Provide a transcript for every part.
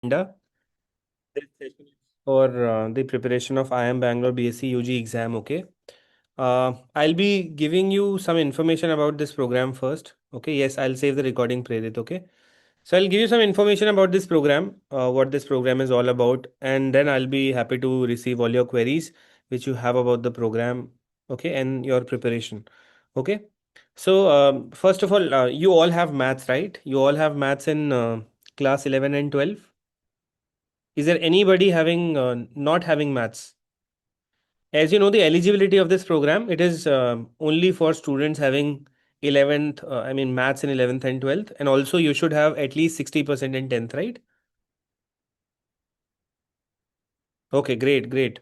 Agenda. This session is for the preparation of IIM Bangalore BSc UG exam. Okay. I'll be giving you some information about this program first. Okay. Yes, I'll save the recording, Prerit. Okay. So I'll give you some information about this program, what this program is all about, and then I'll be happy to receive all your queries which you have about the program. Okay, and your preparation. Okay. So first of all, you all have maths, right? You all have maths in class 11 and 12. Is there anybody having not having maths? As you know, the eligibility of this program, it is only for students having 11th, I mean maths in 11th and 12th, and also you should have at least 60% in 10th, right? Okay, great, great.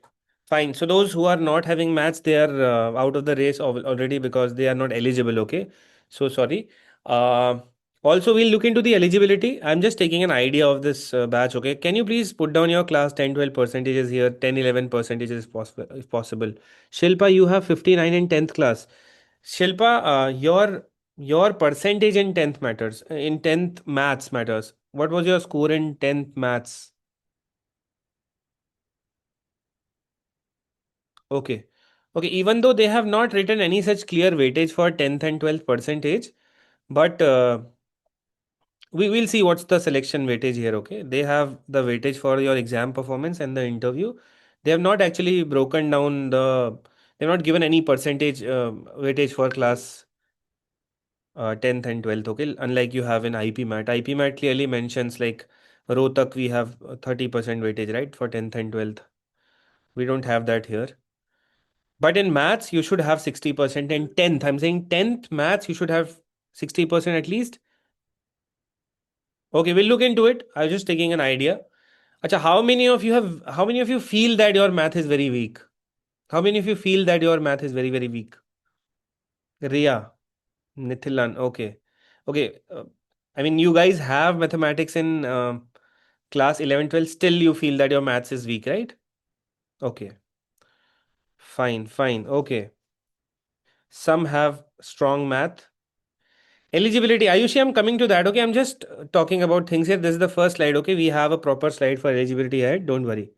Fine. So those who are not having maths, they are out of the race already because they are not eligible. Okay. So sorry. Uh, Also, we'll look into the eligibility. I'm just taking an idea of this batch. Okay. Can you please put down your class 10, 12 percentages here, 10, 11 percentages if possible. Shilpa, you have 59 in 10th class. Shilpa, your percentage in 10th matters. In 10th maths matters. What was your score in 10th maths? Okay. Okay. Even though they have not written any such clear weightage for 10th and 12th percentage, but we will see what's the selection weightage here. Okay. They have the weightage for your exam performance and the interview. They have not actually broken down they've not given any percentage weightage for class 10th and 12th. Okay. Unlike you have in IP MAT. IP MAT clearly mentions like Rohtak, we have 30% weightage, right? For 10th and 12th. We don't have that here. But in maths, you should have 60%. In 10th, I'm saying 10th maths, you should have 60% at least. Okay, we'll look into it. I was just taking an idea. Acha, how many of you feel that your math is very weak? How many of you feel that your math is very, very weak? Ria, Nithilan, okay. Okay, I mean, you guys have mathematics in class 11, 12. Still you feel that your maths is weak, right? Okay, fine, fine, okay. Some have strong math. Eligibility, Ayushi, I'm coming to that. Okay, I'm just talking about things here. This is the first slide. Okay, we have a proper slide for eligibility ahead. Don't worry.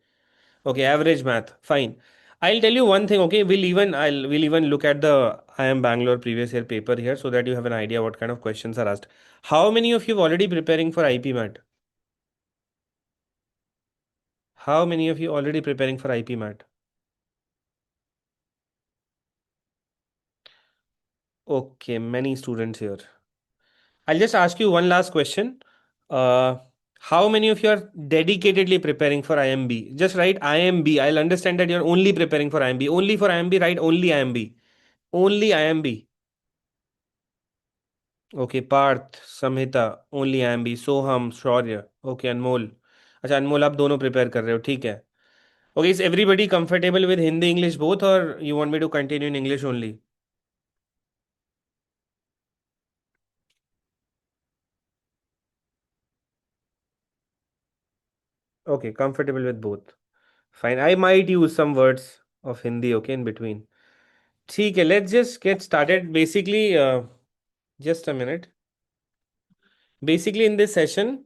Okay, average math. Fine. I'll tell you one thing. Okay, we'll even look at the I am Bangalore previous year paper here so that you have an idea what kind of questions are asked. How many of you are already preparing for IP MAT? How many of you already preparing for IP MAT? Okay, many students here. I'll just ask you one last question. Uh, how many of you are dedicatedly preparing for IMB? Just write IMB. I'll understand that you're only preparing for IMB. Only for IMB, write only IMB. Only IMB. Okay, Parth, Samhita, only IMB. Soham, Shaurya. Okay, Anmol. अच्छा अनमोल आप दोनों prepare कर रहे हो ठीक है okay is everybody comfortable with Hindi English both और you want me to continue in English only okay comfortable with both fine I might use some words of Hindi okay in between ठीक है let's just get started basically just a minute basically in this session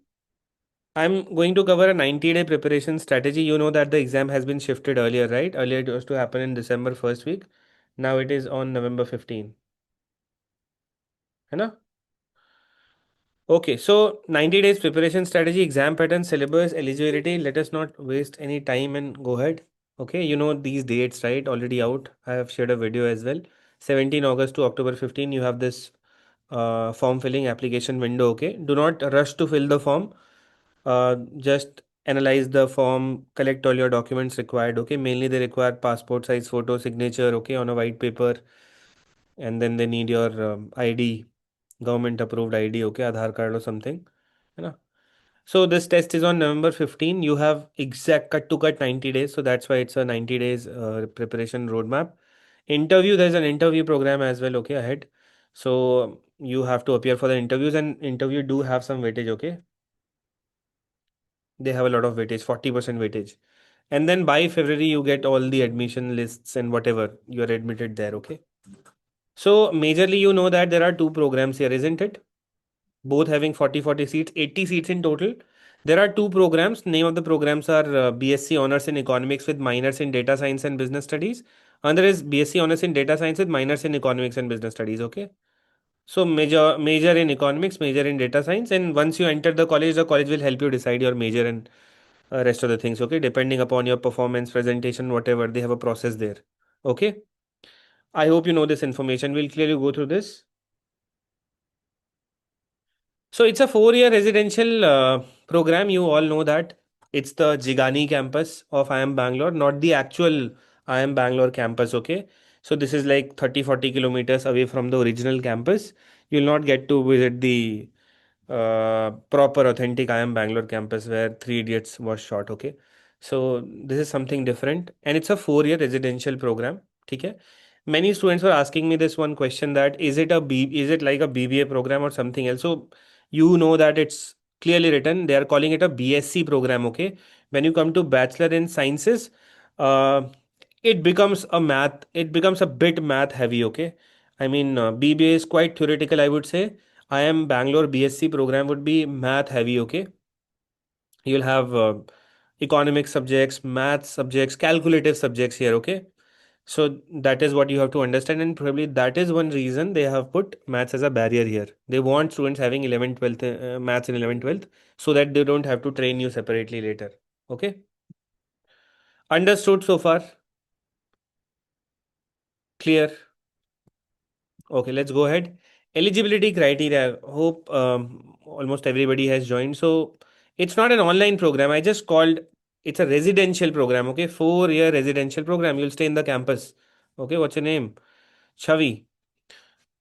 I'm going to cover a 90-day preparation strategy. You know that the exam has been shifted earlier, right? Earlier it was to happen in December first week. Now it is on November 15. है ना? Okay, so 90 days preparation strategy, exam pattern, syllabus, eligibility. Let us not waste any time and go ahead. Okay, you know these dates, right? Already out. I have shared a video as well. 17 August to October 15, you have this form filling application window. Okay, do not rush to fill the form. Just analyze the form, collect all your documents required. Okay, mainly they require passport size photo, signature. Okay, on a white paper, and then they need your ID, government approved ID. Okay, Aadhaar card or something. है ना? So this test is on November 15. You have exact cut to cut 90 days. So that's why it's a 90 days preparation roadmap. Interview, there's an interview program as well, okay, ahead. So you have to appear for the interviews and interview do have some weightage, okay? They have a lot of weightage, 40% weightage. And then by February, you get all the admission lists and whatever you're admitted there, okay? So majorly, you know that there are two programs here, isn't it? Both having 40 40 seats, 80 seats in total. There are two programs. Name of the programs are BSc Honors in Economics with minors in Data Science and Business Studies. Another is BSc Honors in Data Science with minors in Economics and Business Studies. Okay. So major in economics, major in data science, and once you enter the college will help you decide your major and rest of the things. Okay, depending upon your performance, presentation, whatever, they have a process there. Okay. I hope you know this information. We'll clearly go through this. So it's a 4 year residential program. You all know that it's the Jigani campus of IIM Bangalore, not the actual IIM Bangalore campus. Okay. So this is like 30-40 kilometers away from the original campus. You'll not get to visit the proper authentic IIM Bangalore campus where Three Idiots was shot. Okay. So this is something different and it's a 4 year residential program. Okay. Many students were asking me this one question, that is it like a BBA program or something else? So you know that it's clearly written, they are calling it a BSc program. Okay. When you come to Bachelor in Sciences, uh, it becomes a bit math heavy. Okay. I mean, BBA is quite theoretical, I would say. IIM Bangalore BSc program would be math heavy. Okay. You'll have economic subjects, math subjects, calculative subjects here. Okay. So that is what you have to understand, and probably that is one reason they have put maths as a barrier here. They want students having 11th, 12th, maths in 11th, 12th, so that they don't have to train you separately later. Okay, understood so far? Clear? Okay, let's go ahead. Eligibility criteria. Hope almost everybody has joined. So it's not an online program. I just called it's a residential program. Okay, 4 year residential program. You'll stay in the campus. Okay, what's your name? Chavi.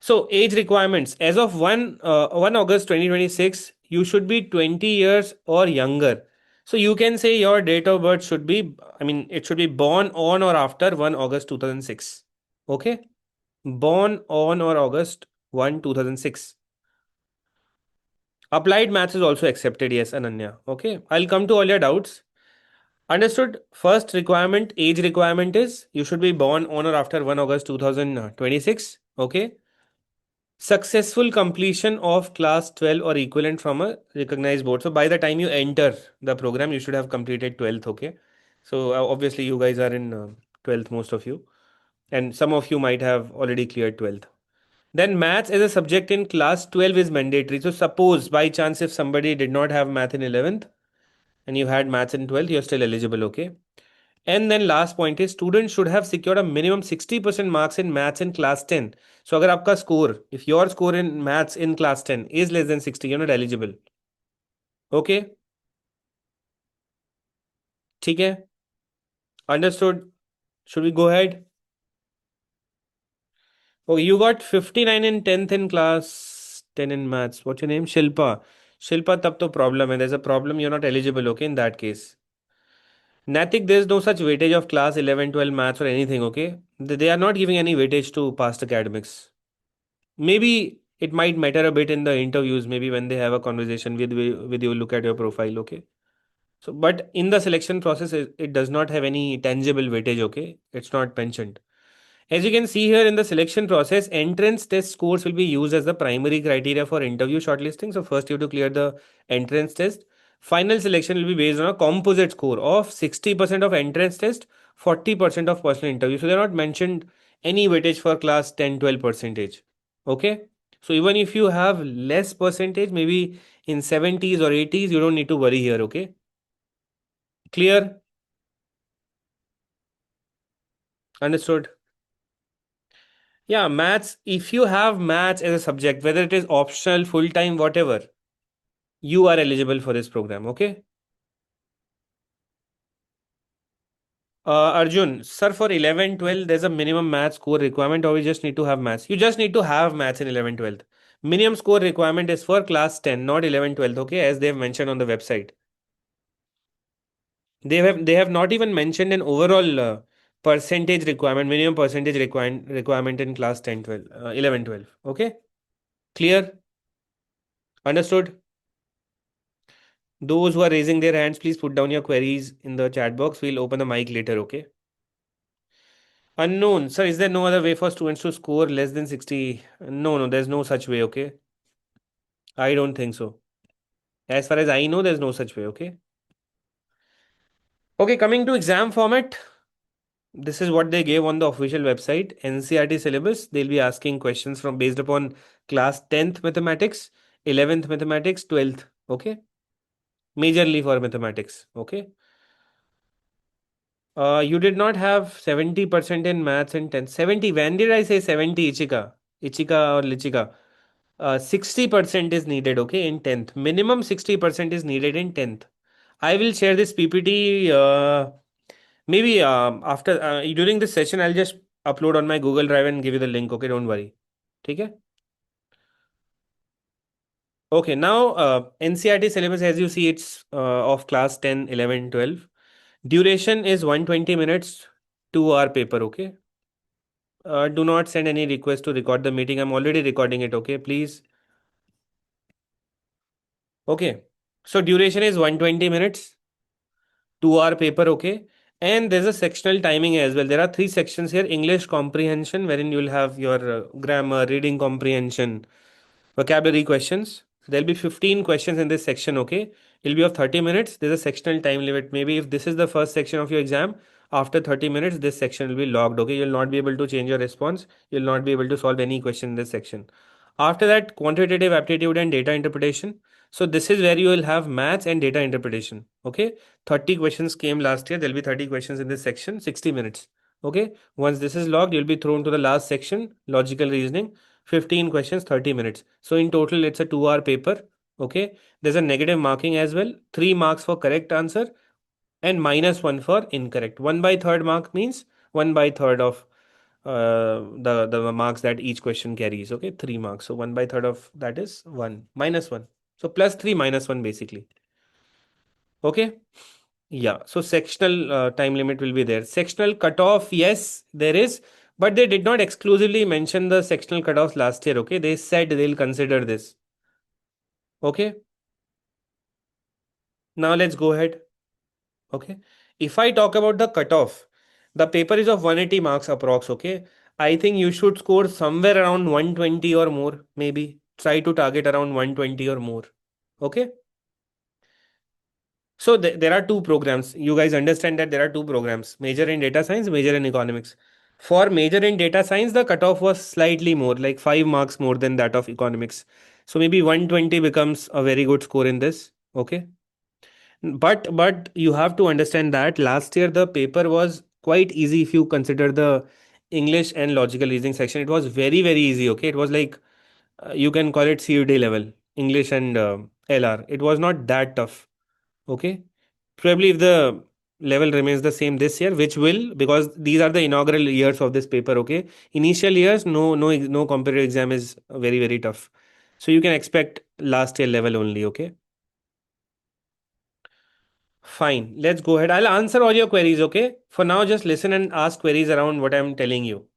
So age requirements as of 1 August 2026, you should be 20 years or younger. So you can say your date of birth should be, I mean, it should be born on or after 1 August 2006. Okay? Born on or August 1, 2006. Applied maths is also accepted, yes, Ananya. Okay? I'll come to all your doubts. Understood? First requirement, age requirement is you should be born on or after 1 August 2026. Okay? Successful completion of class 12 or equivalent from a recognized board. So by the time you enter the program, you should have completed 12th. Okay. So obviously, you guys are in 12th, most of you, and some of you might have already cleared 12th. Then maths as a subject in class 12 is mandatory. So suppose by chance if somebody did not have math in 11th and you had maths in 12th, you're still eligible. Okay. And then last point is students should have secured a minimum 60% marks in maths in class 10. So अगर आपका score, if your score in maths in class 10 is less than 60, you're not eligible. Okay, ठीक है, understood. Should we go ahead? Okay, you got 59 in 10th in class 10 in maths. What's your name? Shilpa. Shilpa, तब तो problem है. There's a problem. You're not eligible. Okay, in that case. Natik, there's no such weightage of class 11, 12 maths or anything. Okay, they are not giving any weightage to past academics. Maybe it might matter a bit in the interviews, maybe when they have a conversation with you, look at your profile. Okay. So but in the selection process, it does not have any tangible weightage. Okay, it's not mentioned. As you can see here in the selection process, entrance test scores will be used as the primary criteria for interview shortlisting. So first you have to clear the entrance test. Final selection will be based on a composite score of 60% of entrance test, 40% of personal interview. So they're not mentioned any weightage for class 10, 12 percentage. Okay. So even if you have less percentage, maybe in 70s or 80s, you don't need to worry here. Okay. Clear? Understood? Yeah, maths, if you have maths as a subject, whether it is optional, full time, whatever, you are eligible for this program. Okay. Arjun, sir, for 11, 12, there's a minimum maths score requirement, or we just need to have maths? You just need to have maths in 11, 12th. Minimum score requirement is for class 10, not 11, 12th. Okay, as they've mentioned on the website. They have not even mentioned an overall percentage requirement, minimum percentage requirement in class 10, 12, 11, 12. Okay. Clear? Understood? Those who are raising their hands, please put down your queries in the chat box. We'll open the mic later, okay? Unknown. Sir, is there no other way for students to score less than 60? No, there's no such way, okay? I don't think so. As far as I know, there's no such way. Okay. Okay, coming to exam format. This is what they gave on the official website. NCRT syllabus. They'll be asking questions from based upon class 10th mathematics, 11th mathematics, 12th. Okay. Majorly for mathematics. Okay. You did not have 70% in maths in 10th. 70. When did I say 70, Ichika? Ichika or Lichika? 60% is needed, okay, in 10th. Minimum 60% is needed in 10th. I will share this PPT maybe after during this session. I'll just upload on my Google Drive and give you the link, okay? Don't worry. Okay? Okay, now NCRT syllabus, as you see, it's of class 10, 11, 12. Duration is 120 minutes, 2 hour paper, okay? Do not send any request to record the meeting. I'm already recording it, okay? Please. Okay. So duration is 120 minutes, 2 hour paper, okay? And there's a sectional timing as well. There are three sections here: English comprehension, wherein you'll have your grammar, reading comprehension, vocabulary questions. There'll be 15 questions in this section, okay? It'll be of 30 minutes. There's a sectional time limit. Maybe if this is the first section of your exam, after 30 minutes, this section will be logged, okay? You'll not be able to change your response. You'll not be able to solve any question in this section. After that, quantitative aptitude and data interpretation. So this is where you will have maths and data interpretation, okay? 30 questions came last year. There'll be 30 questions in this section, 60 minutes, okay? Once this is logged, you'll be thrown to the last section, logical reasoning. 15 questions, 30 minutes. So in total, it's a 2 hour paper. Okay. There's a negative marking as well. 3 marks for correct answer and -1 for incorrect. 1/3 mark means 1/3 of the marks that each question carries. Okay. 3 marks. So 1/3 of that is 1 -1. So +3 -1 basically. Okay. Yeah. So sectional time limit will be there. Sectional cutoff, yes, there is. But they did not exclusively mention the sectional cutoffs last year. Okay. They said they'll consider this. Okay. Now let's go ahead. Okay. If I talk about the cutoff, the paper is of 180 marks approx. Okay. I think you should score somewhere around 120 or more, maybe. Try to target around 120 or more. Okay. So there are two programs. You guys understand that there are two programs: major in data science, major in economics. For major in data science, the cutoff was slightly more, like 5 marks more than that of economics. So maybe 120 becomes a very good score in this. Okay. But you have to understand that last year the paper was quite easy if you consider the English and logical reasoning section. It was very easy. Okay, it was like you can call it CUD level English and LR. It was not that tough. Okay, probably if the level remains the same this year, which will, because these are the inaugural years of this paper. Okay, initial years, no competitive exam is very tough. So you can expect last year level only. Okay. Fine, let's go ahead. I'll answer all your queries, okay? For now, just listen and ask queries around what I'm telling you.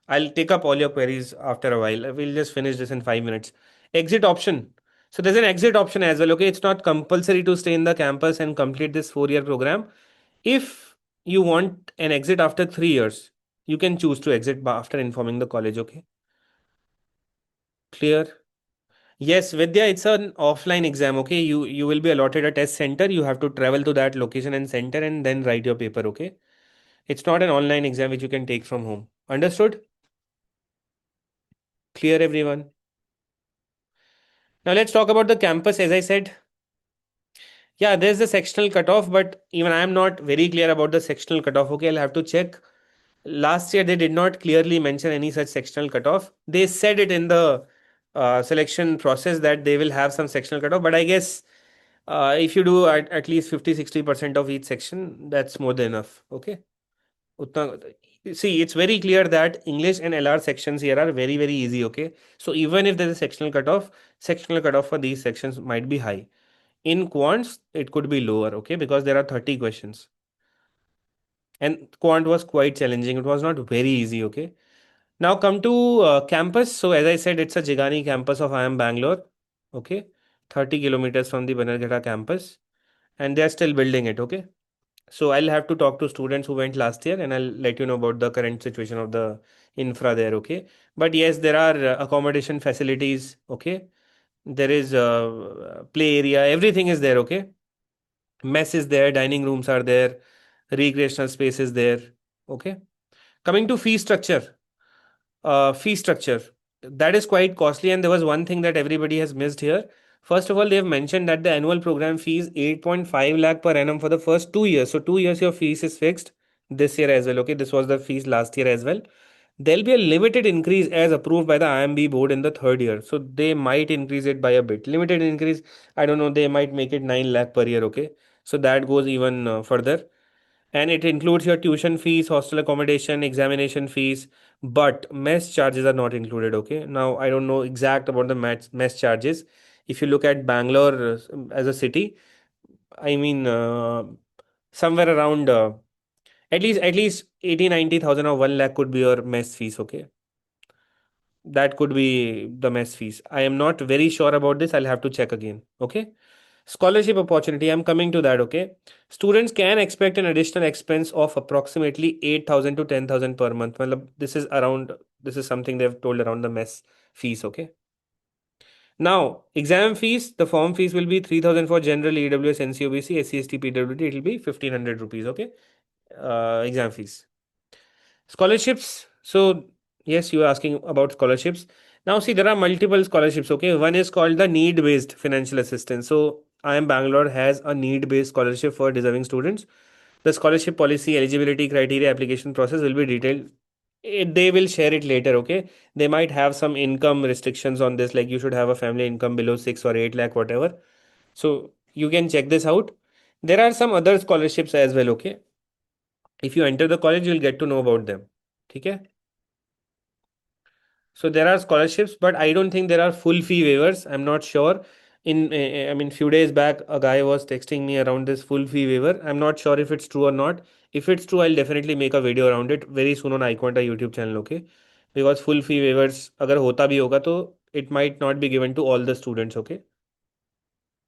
I'll take up all your queries after a while. We'll just finish this in 5 minutes. Exit option. So there's an exit option as well, okay? It's not compulsory to stay in the campus and complete this 4 year program. If you want an exit after 3 years, you can choose to exit after informing the college, okay? Clear? Yes, Vidya, it's an offline exam, okay? You will be allotted a test center. You have to travel to that location and center and then write your paper, okay? It's not an online exam which you can take from home. Understood? Clear, everyone? Now let's talk about the campus. As I said, yeah, there's the sectional cutoff, but even I am not very clear about the sectional cutoff. Okay, I'll have to check. Last year, they did not clearly mention any such sectional cutoff. They said it in the selection process that they will have some sectional cutoff, but I guess if you do at least 50-60% of each section, that's more than enough. Okay. उतना see, it's very clear that English and LR sections here are very easy. Okay, so even if there is a sectional cutoff for these sections might be high. In quants, it could be lower. Okay, because there are 30 questions, and quant was quite challenging. It was not very easy. Okay, now come to campus. So as I said, it's a Jigani campus of IIM Bangalore. Okay, 30 kilometers from the Bannerghatta campus, and they are still building it. Okay. So I'll have to talk to students who went last year and I'll let you know about the current situation of the infra there, okay? But yes, there are accommodation facilities, okay? There is play area, everything is there, okay? Mess is there, dining rooms are there, recreational space is there, okay? Coming to fee structure, that is quite costly, and there was one thing that everybody has missed here. First of all, they have mentioned that the annual program fee is 8.5 lakh per annum for the first 2 years. So 2 years your fees is fixed this year as well. Okay, this was the fees last year as well. There'll be a limited increase as approved by the IMB board in the third year. So they might increase it by a bit. Limited increase, I don't know, they might make it 9 lakh per year. Okay, so that goes even further, and it includes your tuition fees, hostel accommodation, examination fees, but mess charges are not included. Okay, now I don't know exact about the mess charges. If you look at Bangalore as a city, I mean, somewhere around at least 80-90 thousand or 1 lakh could be your mess fees. Okay, that could be the mess fees. I am not very sure about this. I'll have to check again. Okay. Scholarship opportunity, I'm coming to that, okay? Students can expect an additional expense of approximately 8,000 to 10,000 per month. Matlab, this is something they've told around the mess fees, okay? Now, exam fees, the form fees will be 3,000 for general EWS, NCOBC, SCST, PWD, it will be 1,500 rupees, okay? Exam fees. Scholarships. So, yes, you are asking about scholarships. Now, see, there are multiple scholarships. Okay, one is called the need-based financial assistance. So, IIM Bangalore has a need-based scholarship for deserving students. The scholarship policy, eligibility criteria, application process will be detailed. They will share it later. Okay, they might have some income restrictions on this, like you should have a family income below 6 or 8 lakh, whatever. So, you can check this out. There are some other scholarships as well. Okay, if you enter the college, you'll get to know about them. Okay. So there are scholarships, but I don't think there are full fee waivers. I'm not sure. I mean, few days back, a guy was texting me around this full fee waiver. I'm not sure if it's true or not. If it's true, I'll definitely make a video around it very soon on iQuanta YouTube channel. Okay, because full fee waivers, अगर होता भी होगा तो it might not be given to all the students. Okay,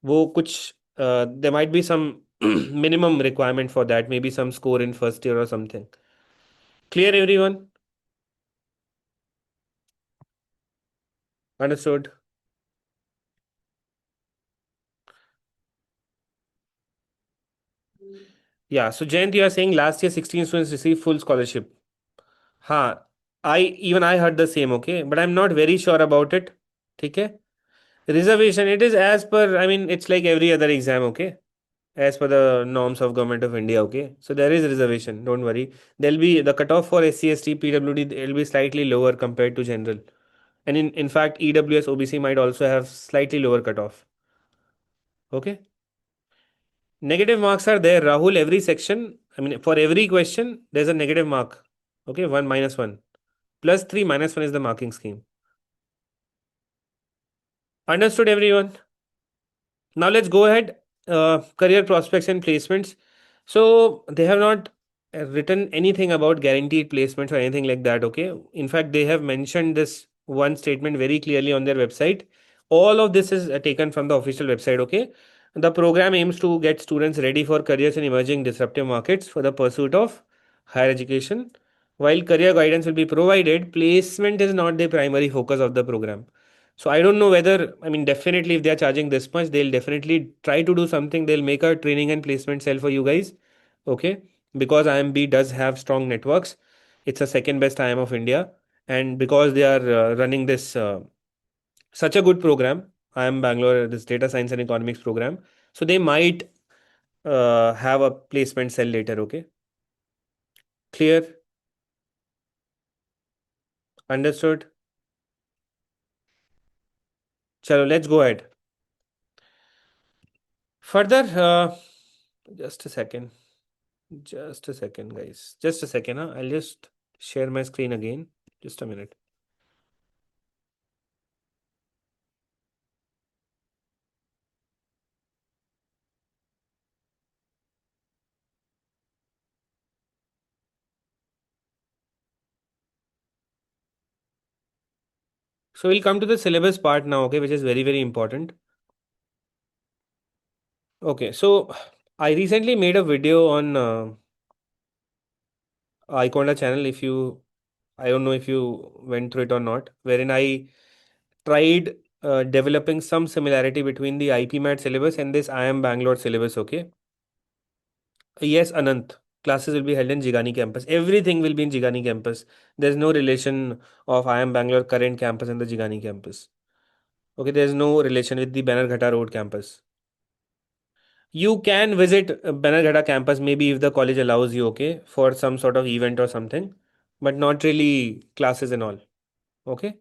वो कुछ there might be some minimum requirement for that. Maybe some score in first year or something. Clear, everyone? Understood? Yeah, so Jayant, you are saying last year 16 students received full scholarship. हाँ, I heard the same, okay, but I'm not very sure about it. ठीक है? Reservation, it is as per, I mean, it's like every other exam, okay? As per the norms of Government of India, okay? So there is reservation, don't worry. There'll be the cutoff for SC, ST, PWD, it'll be slightly lower compared to general. And in fact, EWS, OBC might also have slightly lower cutoff. Okay? Negative marks are there, Rahul. Every section, I mean, for every question, there's a negative mark. Okay, 1 minus 1. Plus 3 minus 1 is the marking scheme. Understood, everyone? Now let's go ahead. Career prospects and placements. So they have not written anything about guaranteed placements or anything like that. Okay. In fact, they have mentioned this one statement very clearly on their website. All of this is taken from the official website. Okay. The program aims to get students ready for careers in emerging disruptive markets for the pursuit of higher education. While career guidance will be provided, placement is not the primary focus of the program. So I don't know whether, I mean, definitely if they are charging this much, they'll definitely try to do something. They'll make a training and placement cell for you guys. Okay. Because IMB does have strong networks. It's the second best IM of India. And because they are running this such a good program, IM Bangalore, this data science and economics program. So they might have a placement cell later. Okay. Clear? Understood? Chalo, let's go ahead. Further, just a second. Just a second, guys. Just a second. Huh? I'll just share my screen again. Just a minute. So we'll come to the syllabus part now, okay, which is very, very important. Okay, so I recently made a video on Iconda channel. I don't know if you went through it or not, wherein I tried developing some similarity between the IP MAT syllabus and this IIM Bangalore syllabus, okay? Yes, Anant. Classes will be held in Jigani campus. Everything will be in Jigani campus. There's no relation of IIM Bangalore current campus and the Jigani campus. Okay, there's no relation with the Banerghatta Road campus. You can visit Banerghatta campus maybe if the college allows you, okay, for some sort of event or something, but not really classes and all. Okay.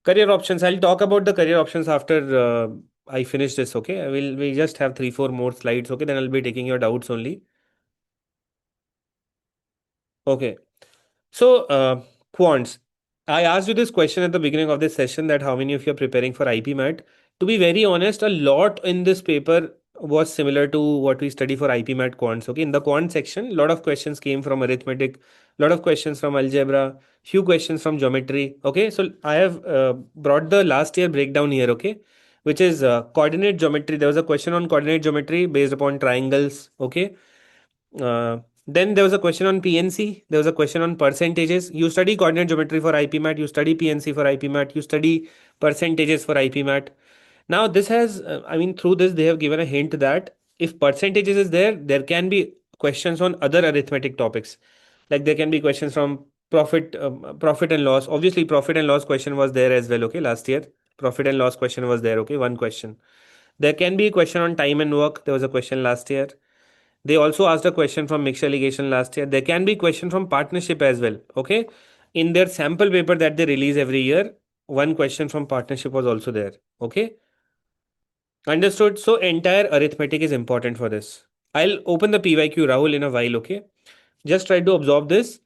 Career options. I'll talk about the career options after I finish this. Okay. We just have 3 4 more slides. Okay. Then I'll be taking your doubts only. Okay. So, quants. I asked you this question at the beginning of this session that how many of you are preparing for IP MAT. To be very honest, a lot in this paper was similar to what we study for IP MAT quants. Okay, in the quant section, a lot of questions came from arithmetic, a lot of questions from algebra, few questions from geometry. Okay, so I have brought the last year breakdown here. Okay, which is coordinate geometry. There was a question on coordinate geometry based upon triangles. Okay, then there was a question on PNC. There was a question on percentages. You study coordinate geometry for IP MAT. You study PNC for IP MAT. You study percentages for IP MAT. Now this has, I mean, through this they have given a hint that if percentages is there, there can be questions on other arithmetic topics. Like there can be questions from profit and loss. Obviously, profit and loss question was there as well. Okay, last year profit and loss question was there. Okay, one question. There can be a question on time and work. There was a question last year. They also asked a question from mixed allegation last year. There can be question from partnership as well. Okay. In their sample paper that they release every year, one question from partnership was also there. Okay. Understood. So entire arithmetic is important for this. I'll open the PYQ Rahul in a while. Okay. Just try to absorb this.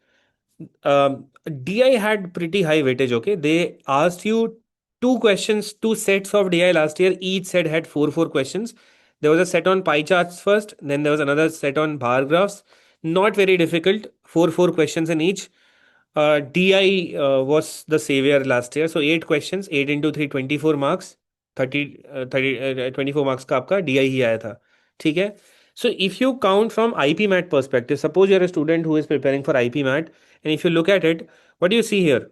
DI had pretty high weightage. Okay. They asked you two questions, two sets of DI last year. Each set had four questions. There was a set on pie charts first, then there was another set on bar graphs. Not very difficult. Four questions in each. DI was the savior last year. So 8 questions, 8 into 3, 24 marks. 24 marks का आपका DI ही आया था. ठीक है. So if you count from IP MAT perspective, suppose you're a student who is preparing for IP MAT, and if you look at it, what do you see here?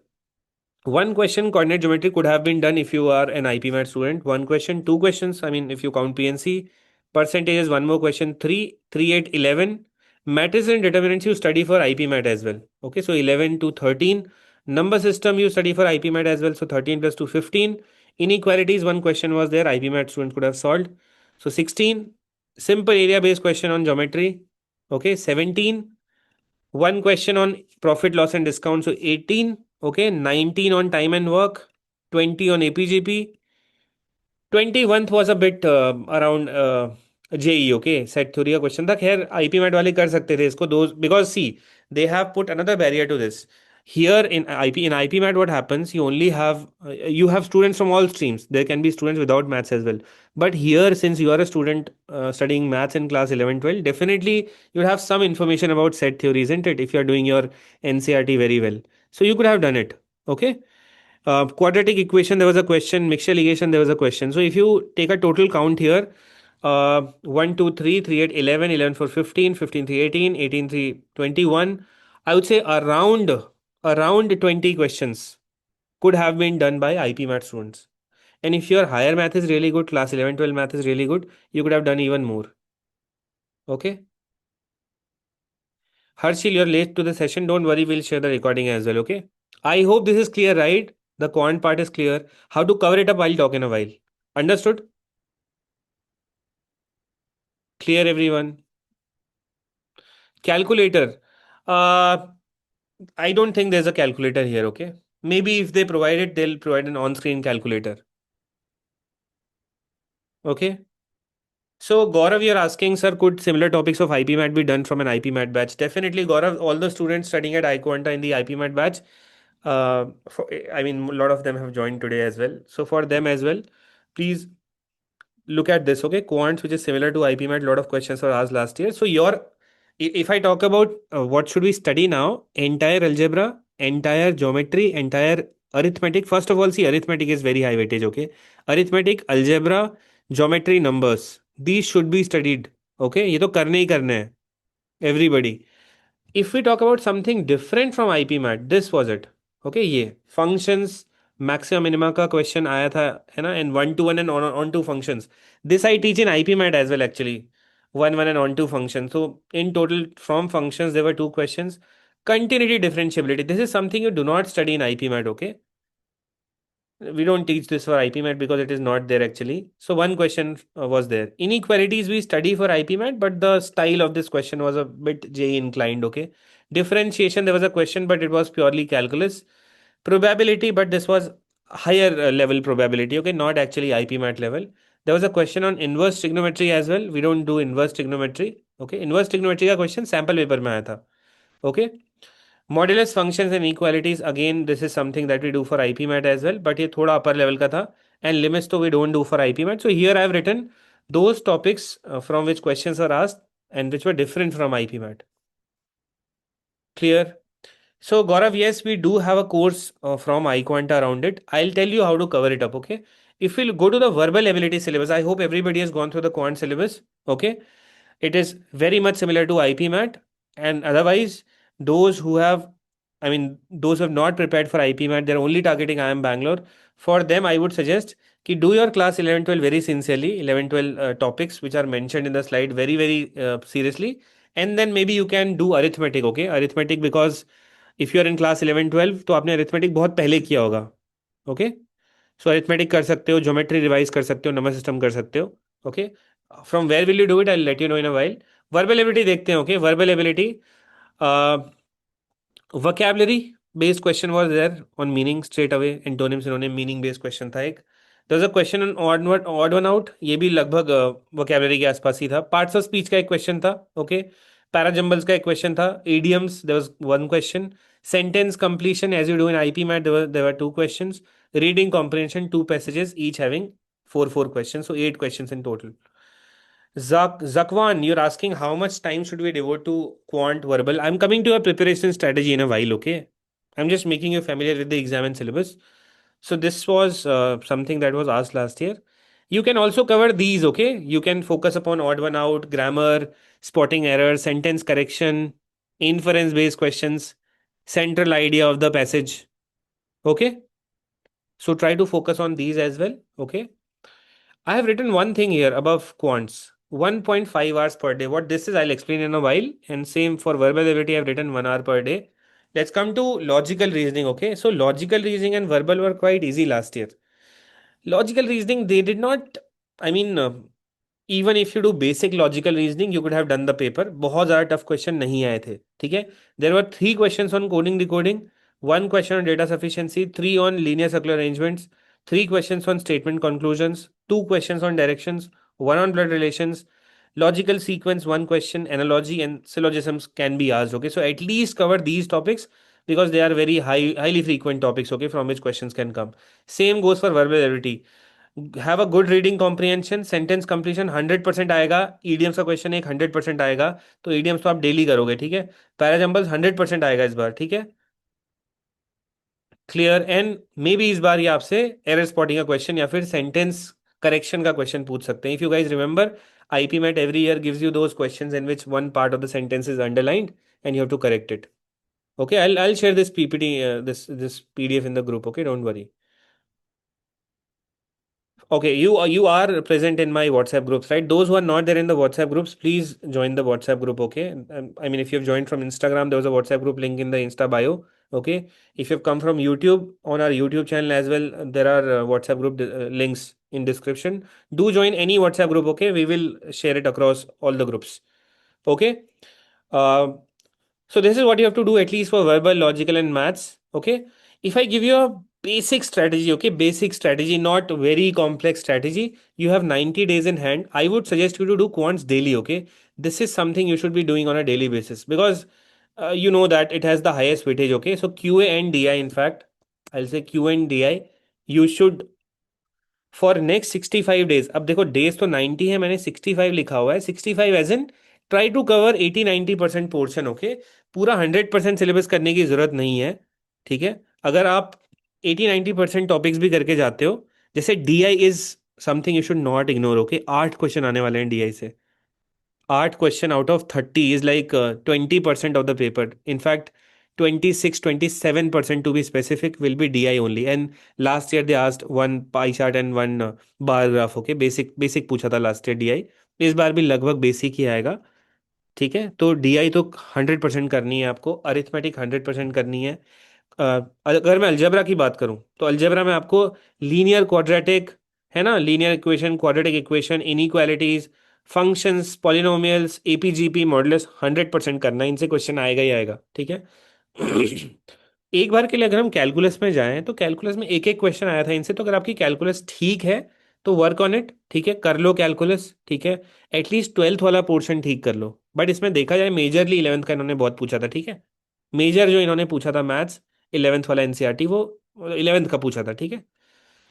One question coordinate geometry could have been done if you are an IP MAT student. One question, two questions. I mean, if you count PNC, percentages, one more question, 3, 3, 8, 11. Matrices and determinants you study for IP MAT as well. Okay, so 11 to 13. Number system you study for IP MAT as well. So 13 plus 2, 15. Inequalities, one question was there. IP MAT student could have solved. So 16. Simple area based question on geometry. Okay, 17. One question on profit, loss, and discount. So 18. Okay, 19 on time and work. 20 on APGP. 21th was a bit around JE. Okay, set theory का question था. खैर IP mat वाले कर सकते थे इसको. Those because see they have put another barrier to this. Here in IP MAT what happens, you have students from all streams. There can be students without maths as well, but here since you are a student studying maths in class 11 12, definitely you have some information about set theory, isn't it, if you are doing your NCRT very well. So you could have done it. Okay. Quadratic equation, there was a question. Mixture ligation, there was a question. So if you take a total count here, 1, 2, 3, 3, 8, 11, 11 for 15, 15, 3, 18, 18, 3, 21. I would say around 20 questions could have been done by IP math students. And if your higher math is really good, class 11, 12 math is really good, you could have done even more. Okay. Harshil, you're late to the session. Don't worry, we'll share the recording as well. Okay. I hope this is clear, right? The quant part is clear. How to cover it up, I'll talk in a while. Understood? Clear, everyone? Calculator. Uh, I don't think there's a calculator here, okay? Maybe if they provide it, they'll provide an on-screen calculator. Okay? So, Gaurav, you're asking, sir, could similar topics of IP MAT be done from an IP MAT batch? Definitely, Gaurav, all the students studying at iQuanta in the IP MAT batch, I mean, a lot of them have joined today as well. So, for them as well, please look at this. Okay, quants, which is similar to IP MAT, a lot of questions were asked last year. So if I talk about what should we study now, entire algebra, entire geometry, entire arithmetic. First of all, see, arithmetic is very high weightage. Okay, arithmetic, algebra, geometry, numbers, these should be studied. Okay, ये तो करने ही करने हैं everybody. If we talk about something different from IP MAT, this was it. Okay, ये functions, maximum minima का question आया था, है ना, in one to one and onto functions. This I teach in IPMAT as well actually. One one and onto function. So in total from functions there were two questions. Continuity differentiability, this is something you do not study in IP Mat, okay? We don't teach this for IP Mat because it is not there actually. So one question was there. Inequalities we study for IP Mat, but the style of this question was a bit J inclined, okay? Differentiation, there was a question, but it was purely calculus. Probability, but this was higher level probability, okay? Not actually IP Mat level. There was a question on inverse trigonometry as well. We don't do inverse trigonometry, okay? Inverse trigonometry का question sample paper में आया था, okay? Modulus functions and inequalities, again this is something that we do for IP Mat as well, but ये थोड़ा upper level का था. And limits तो we don't do for IP Mat. So here I have written those topics from which questions are asked and which were different from IP Mat. Clear? So Gaurav, yes, we do have a course from iQuanta around it. I'll tell you how to cover it up, okay? If we'll go to the verbal ability syllabus, I hope everybody has gone through the quant syllabus, okay? It is very much similar to IP Mat, and otherwise, those who have, I mean, those who have not prepared for IP Mat, they're only targeting IIM Bangalore. For them, I would suggest कि do your class 11 12 very sincerely, 11 12 topics which are mentioned in the slide very very seriously, and then maybe you can do arithmetic, okay? Arithmetic, because if you are in class 11 12 तो आपने arithmetic बहुत पहले किया होगा, okay? सो arithmetic कर सकते हो, geometry revise कर सकते हो, नंबर सिस्टम कर सकते हो, okay? From where will you do it, I let you know in a while. Verbal ability देखते हैं, okay? Verbal ability, vocabulary based question was there on meaning straight away. Antonym synonym meaning based question था एक. There was a question on odd one out, ये भी लगभग vocabulary के आसपास ही था. Parts of speech का एक question था, okay? Parajumbles का एक question था. Idioms, there was one question. Sentence completion, as you do in IP Mat, there were two questions. Reading comprehension, two passages, each having four questions, so 8 questions in total. Zakwan, you're asking how much time should we devote to quant verbal. I'm coming to your preparation strategy in a while, okay? I'm just making you familiar with the exam and syllabus. So this was something that was asked last year. You can also cover these, okay? You can focus upon odd one out, grammar, spotting errors, sentence correction, inference based questions, central idea of the passage, okay? So try to focus on these as well, okay? I have written one thing here above quants. 1.5 hours per day. What this is, I'll explain in a while. And same for verbal ability, I've written 1 hour per day. Let's come to logical reasoning, okay? So, logical reasoning and verbal were quite easy last year. Logical reasoning, they did not, I mean, even if you do basic logical reasoning you could have done the paper. बहुत ज़्यादा tough question नहीं आए थे, ठीक है? देर वर 3 questions on coding decoding, 1 question on data sufficiency, 3 on linear circular arrangements, 3 questions on statement conclusions, 2 questions on directions, 1 on blood relations, logical sequence, 1 question, analogy, and syllogisms can be asked, okay? So at least cover these topics because they are very highly frequent topics, okay, from which questions can come. Same goes for verbal ability. Have a good reading comprehension, sentence completion 100% आएगा. Idioms का question एक 100% आएगा, तो idioms तो आप daily करोगे, ठीक है? पैराजम्बल्स 100% आएगा इस बार, ठीक है? क्लियर? एंड मे बी इस बार ये आपसे एरर स्पॉटिंग का क्वेश्चन या फिर सेंटेंस करेक्शन का क्वेश्चन पूछ सकते हैं. If you guys remember, IP MAT every year gives you those questions in which one part of the sentence is underlined and you have to correct it. Okay, I'll share this PPT, this PDF in the group. Okay, don't worry. Okay, you are present in my WhatsApp groups, right? Those who are not there in the WhatsApp groups, please join the WhatsApp group, okay? I mean, if you have joined from Instagram, there was a WhatsApp group link in the Insta bio, okay? If you have come from YouTube, on our YouTube channel as well, there are WhatsApp group links in description. Do join any WhatsApp group, okay? We will share it across all the groups, okay? Uh, so this is what you have to do at least for verbal, logical, and maths. Okay. If I give you a basic strategy, okay, basic strategy, not very complex strategy, you have 90 days in hand. I would suggest you to do quants daily. Okay. This is something you should be doing on a daily basis because you know that it has the highest weightage. Okay. So QA and DI, in fact, I'll say Q and DI, you should for next 65 days. अब देखो days तो 90 है, मैंने 65 लिखा हुआ है. 65 as in try to cover 80-90% portion, okay? पूरा 100% syllabus करने की जरूरत नहीं है, ठीक है? अगर आप 80-90% टॉपिक्स भी करके जाते हो, जैसे D I is something you should not ignore, okay? 8 question आने वाले हैं डीआई से. 8 question out of 30 is like 20% of the paper. In fact 26-27% to be specific will be DI only. And last year they asked one pie chart and one bar graph. Okay, basic basic पूछा था last year DI। इस बार भी लगभग basic ही आएगा। ठीक है, तो DI तो 100% करनी है आपको, अरिथमेटिक 100% करनी है। अ, अगर मैं अलजेब्रा की बात करूं तो अलजेब्रा में आपको लीनियर क्वाड्रेटिक, है ना, linear equation, quadratic equation, inequalities, functions, polynomials, AP GP, modulus 100% करना है। इनसे क्वेश्चन आएगा ही आएगा। ठीक है। एक बार के लिए अगर हम कैलकुलस में जाएं तो कैलकुलस में एक एक क्वेश्चन आया था इनसे, तो अगर आपकी कैलकुलस ठीक है तो वर्क ऑन इट। ठीक है, कर लो कैलकुलस। ठीक है, एटलीस्ट 12th वाला पोर्शन ठीक कर लो। बट इसमें देखा जाए मेजरली 11th का इन्होंने बहुत पूछा था। ठीक है, मेजर जो इन्होंने पूछा था मैथ्स 11th वाला एनसीईआरटी, वो 11th का पूछा था। ठीक है।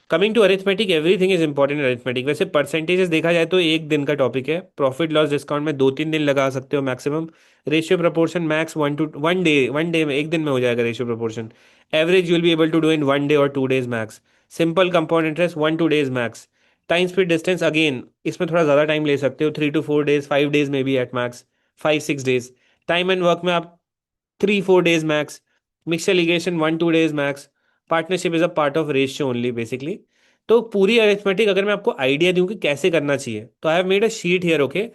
Coming to arithmetic, everything is important in arithmetic. वैसे परसेंटेजेस देखा जाए तो एक दिन का टॉपिक है। प्रॉफिट लॉस डिस्काउंट में 2-3 दिन लगा सकते हो maximum. Ratio proportion max 1 day में, एक दिन में हो जाएगा ratio proportion. Average you will be able to do in 1 day और 2 days max. Simple compound interest 1-2 days max. Time speed distance again इसमें थोड़ा ज़्यादा टाइम ले सकते हो, 3 to 4 days, 5 days में भी at max, 5-6 days। Time and work में आप 3-4 days max. Mixture ligation 1-2 days max. Partnership is a part of ratio only basically. तो पूरी अरिथमेटिक अगर मैं आपको आइडिया दूं कि कैसे करना चाहिए, तो I have made a sheet here. Okay,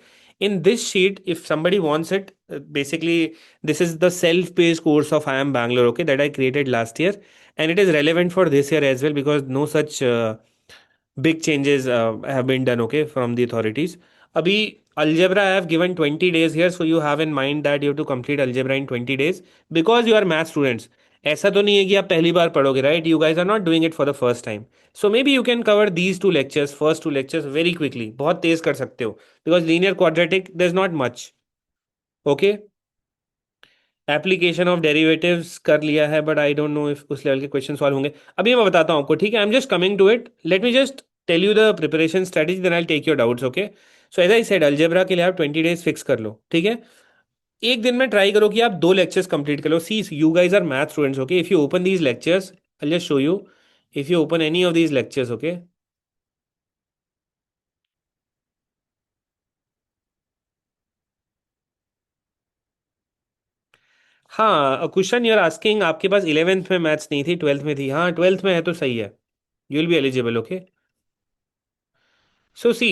in this sheet if somebody wants it, basically this is the self-paced course of I am Bangalore, okay, that I created last year, and it is relevant for this year as well because no such big changes have been done, okay, from the authorities. Abhi algebra I have given 20 days here, so you have in mind that you have to complete algebra in 20 days because you are math students. ऐसा तो नहीं है कि आप पहली बार पढ़ोगे, right? You guys are not doing it for the first time. So maybe you can cover these two lectures, first two lectures very quickly, बहुत तेज कर सकते हो because linear quadratic there is not much. Okay, application of derivatives कर लिया है but I don't know if उस level के क्वेश्चन सॉल्व होंगे। अभी मैं बताता हूँ आपको। ठीक है, I am just coming to it, let me just tell you the preparation strategy, then I take your doubts. Okay, so as I said algebra के लिए आप 20 days फिक्स कर लो। ठीक है, एक दिन में ट्राई करो कि आप 2 लेक्चर्स कंप्लीट कर लो। See you guys are math students, okay, if you open these lectures I just show you. If you open any of these lectures, okay, हाँ, क्वेश्चन यू आर आस्किंग, आपके पास 11th में maths नहीं थी, 12th में थी। हाँ, 12th में है तो सही है, you will be eligible. Okay, so see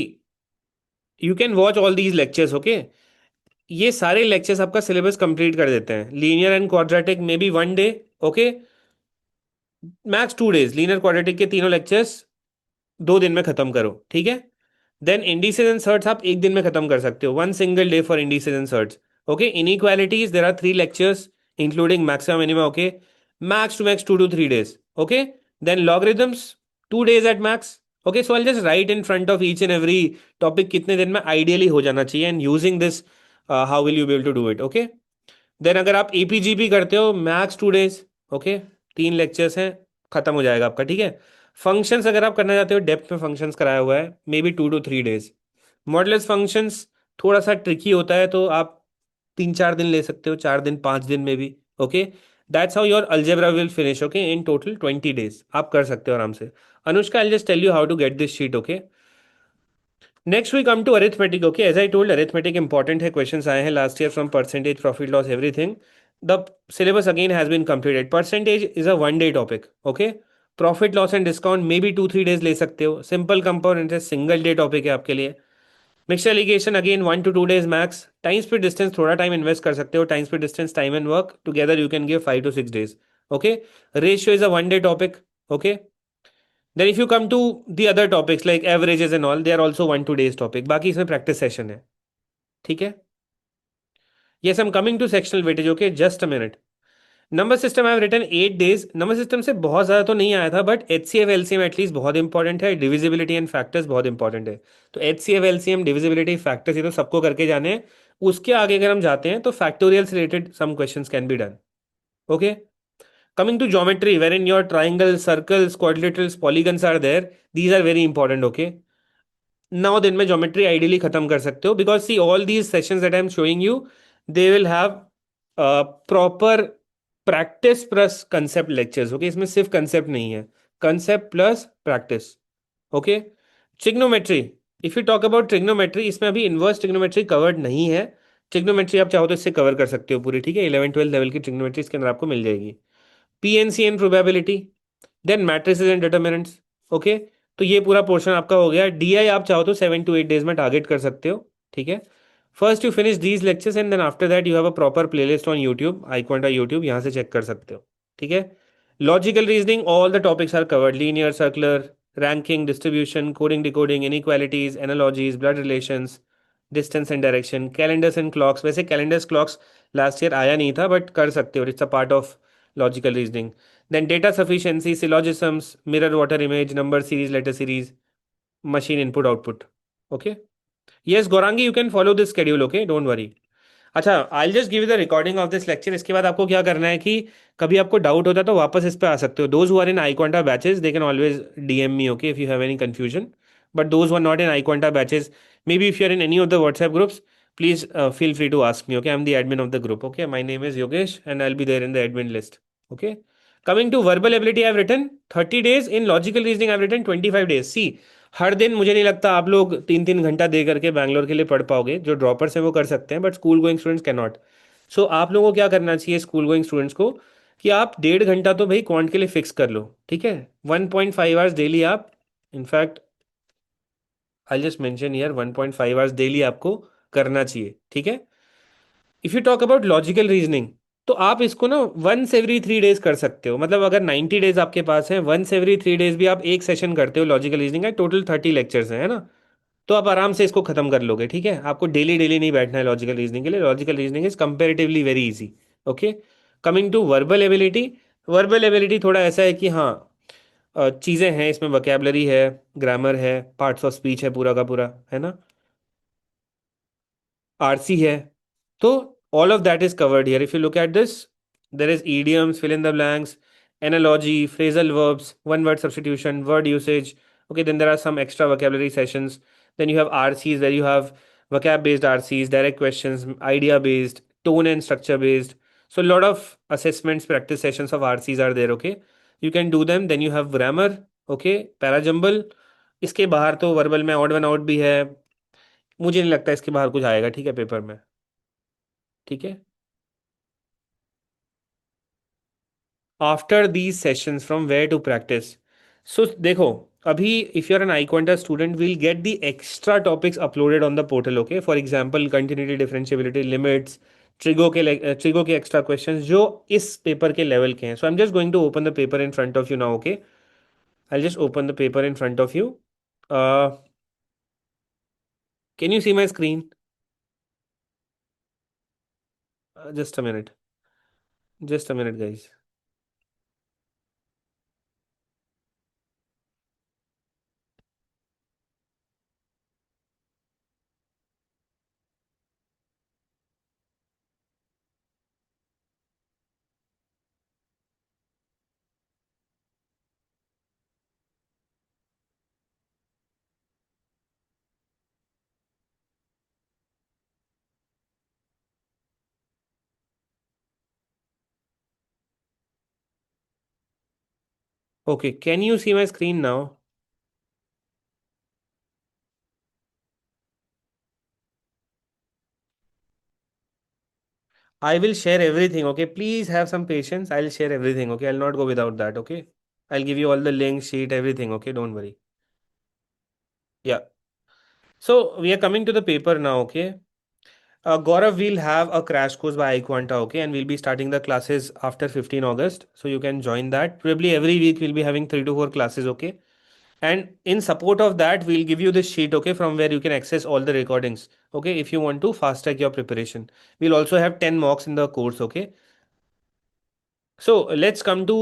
you can watch all these lectures. Okay, ये सारे लेक्चर्स आपका सिलेबस कंप्लीट कर देते हैं। Linear and quadratic maybe 1 day, okay, max 2 days। Linear quadratic के तीनों लेक्चर्स 2 दिन में खत्म करो। ठीक है, देन इंडिसेस एंड सर्ट्स आप एक दिन में खत्म कर सकते हो, 1 single day for indices and surds. Okay, inequalities there are 3 lectures including maximum minimum. Okay, max to max 2 to 3 days। Okay, then logarithms 2 days at max. Okay, so I just write in front of each and every topic कितने दिन में ideally हो जाना चाहिए, and using this how will you be able to do it. Okay, then अगर आप AP GP करते हो मैक्स 2 days। ओके, 3 लेक्चर्स हैं, खत्म हो जाएगा आपका। ठीक है, फंक्शंस अगर आप करना चाहते हो, डेप्थ में फंक्शंस कराया हुआ है, may be 2 to 3 days। Modulus functions थोड़ा सा ट्रिकी होता है, तो आप 3-4 दिन ले सकते हो, 4 दिन 5 दिन में भी। Okay, that's how your algebra will finish. Okay, in total 20 days आप कर सकते हो आराम से। Anushka, I just tell you how to get this sheet. Okay, next we come to arithmetic. Okay, as I told arithmetic important है, questions आए हैं last year from percentage, profit loss, everything. The syllabus again has been completed. Percentage is a 1 day topic. Okay, profit loss and discount maybe 2-3 days ले सकते हो। Simple compound interest single day topic है आपके लिए। Mixture alligation again 1 to 2 days max. Time speed distance थोड़ा time invest कर सकते हो। Time speed distance time and work together you can give 5 to 6 days। Okay, ratio is a 1 day topic. Okay, then if you come to the other topics like averages and all, they are also 1-2 days topic। बाकी इसमें practice session है। ठीक है, yes, I'm coming to sectional weightage। okay, just a minute। Number system I have written 8 days। Number system से बहुत ज़्यादा तो नहीं आया था, but H C F L C M at least बहुत इंपॉर्टेंट है, डिविजिबिलिटी एंड फैक्टर्स बहुत इंपॉर्टेंट है। तो H C F L C M, divisibility, factors, ये तो सबको करके जाने हैं। उसके आगे अगर हम जाते हैं तो फैक्टोरियल से related some questions can be done. Okay, coming to geometry wherein your triangles, circles, quadrilaterals, polygons are there, these are very important। okay, 9 दिन में ज्योमेट्री आइडियली खत्म कर सकते हो because see all these sessions that I am showing you, they will have proper practice plus concept lectures. Okay, इसमें सिर्फ concept नहीं है, concept plus practice. Okay, trigonometry, if you talk about trigonometry, इसमें अभी इनवर्स ट्रिग्नोमेट्री कवर्ड नहीं है। Trigonometry आप चाहो तो इससे कवर कर सकते हो पूरी, ठीक है, 11 12 लेवल की ट्रिग्नोमेट्री इसके अंदर आपको मिल जाएगी। PNC and probability, then matrices and determinants. Okay, तो ये पूरा पोर्शन आपका हो गया। डीआई आप चाहो तो 7 to 8 डेज में टारगेट कर सकते हो, ठीक है। First you finish these lectures and then after that you have a proper playlist on YouTube, iQuanta YouTube, यहाँ से चेक कर सकते हो, ठीक है। Logical reasoning, all the topics are covered, linear, circular, ranking, distribution, coding decoding, inequalities, analogies, blood relations, distance and direction, calendars and clocks. वैसे calendars clocks last year आया नहीं था, बट कर सकते हो, it's a part of logical reasoning. Then data sufficiency, syllogisms, mirror water image, number series, letter series, machine input output. Okay. Yes, Gorangi, you can follow this schedule. Okay, don't worry. अच्छा, I just give the recording of this lecture. इसके बाद आपको क्या करना है कि कभी आपको डाउट होता है तो वापस इस पे आ सकते हो। Those who are in iQuanta batches they can always DM me, okay, if you have any confusion. But those who are not in iQuanta batches, maybe if you are in any of the WhatsApp groups, please feel free to ask me, okay, I am the admin of the group, okay, my name is Yogesh and I will be there in the admin list, okay. Coming to verbal ability, I have written 30 days, in logical reasoning I have written 25 days। See, हर दिन मुझे नहीं लगता आप लोग 3 3 घंटा दे करके बैंगलोर के लिए पढ़ पाओगे। जो ड्रॉपर्स हैं वो कर सकते हैं, but school going students can not. So आप लोगों को क्या करना चाहिए स्कूल गोइंग स्टूडेंट्स को, कि आप 1.5 घंटा तो भाई क्वांट के लिए फिक्स कर लो, ठीक है। 1.5 आवर्स डेली आप, in fact I just mention here 1.5 hours daily आपको करना चाहिए, ठीक है। If you talk about logical reasoning, तो आप इसको ना वंस एवरी 3 डेज कर सकते हो। मतलब अगर 90 डेज आपके पास है, वंस एवरी 3 डेज भी आप एक सेशन करते हो लॉजिकल रीजनिंग का, टोटल 30 लेक्चर्स हैं, है ना। तो आप आराम से इसको खत्म कर लोगे, ठीक है। आपको डेली डेली नहीं बैठना है लॉजिकल रीजनिंग के लिए। Logical reasoning is comparatively very easy, okay. Coming to verbal ability, verbal ability थोड़ा ऐसा है कि हाँ, चीज़ें हैं इसमें, वोकेबलरी है, ग्रामर है, पार्ट्स ऑफ स्पीच है पूरा का पूरा, है ना, आरसी है। तो all of that is covered here. If you look at this, there is idioms, fill in the blanks, analogy, phrasal verbs, one word substitution, word usage. Okay, then there are some extra vocabulary sessions. Then you have RCs where you have vocab based RCs, direct questions, idea based, tone and structure based. So a lot of assessments, practice sessions of RCs are there, okay, you can do them. Then you have grammar, okay, parajumble। इसके बाहर तो verbal में odd one out भी है। मुझे नहीं लगता इसके बाहर कुछ आएगा, ठीक है, पेपर में, ठीक है। After these sessions from where to practice, so देखो, अभी if you are an iQuanta student, we'll get the extra topics uploaded on the portal, okay. For example continuity, differentiability, limits, trigo के extra questions जो इस paper के level के हैं। So I am just going to open the paper in front of you now, okay. I just open the paper in front of you. Can you see my screen? Just a minute, just a minute guys. Okay, can you see my screen now? I will share everything, okay? Please have some patience. I'll share everything, okay? I'll not go without that, okay? I'll give you all the link, sheet, everything, okay? Don't worry. Yeah. So we are coming to the paper now, okay? Gaurav will have a crash course by iQuanta, okay? And we'll be starting the classes after 15 August. So you can join that. Probably every week we'll be having 3 to 4 classes, okay? And in support of that, we'll give you this sheet, okay, from where you can access all the recordings, okay, if you want to fast track your preparation. We'll also have 10 mocks in the course, okay? So let's come to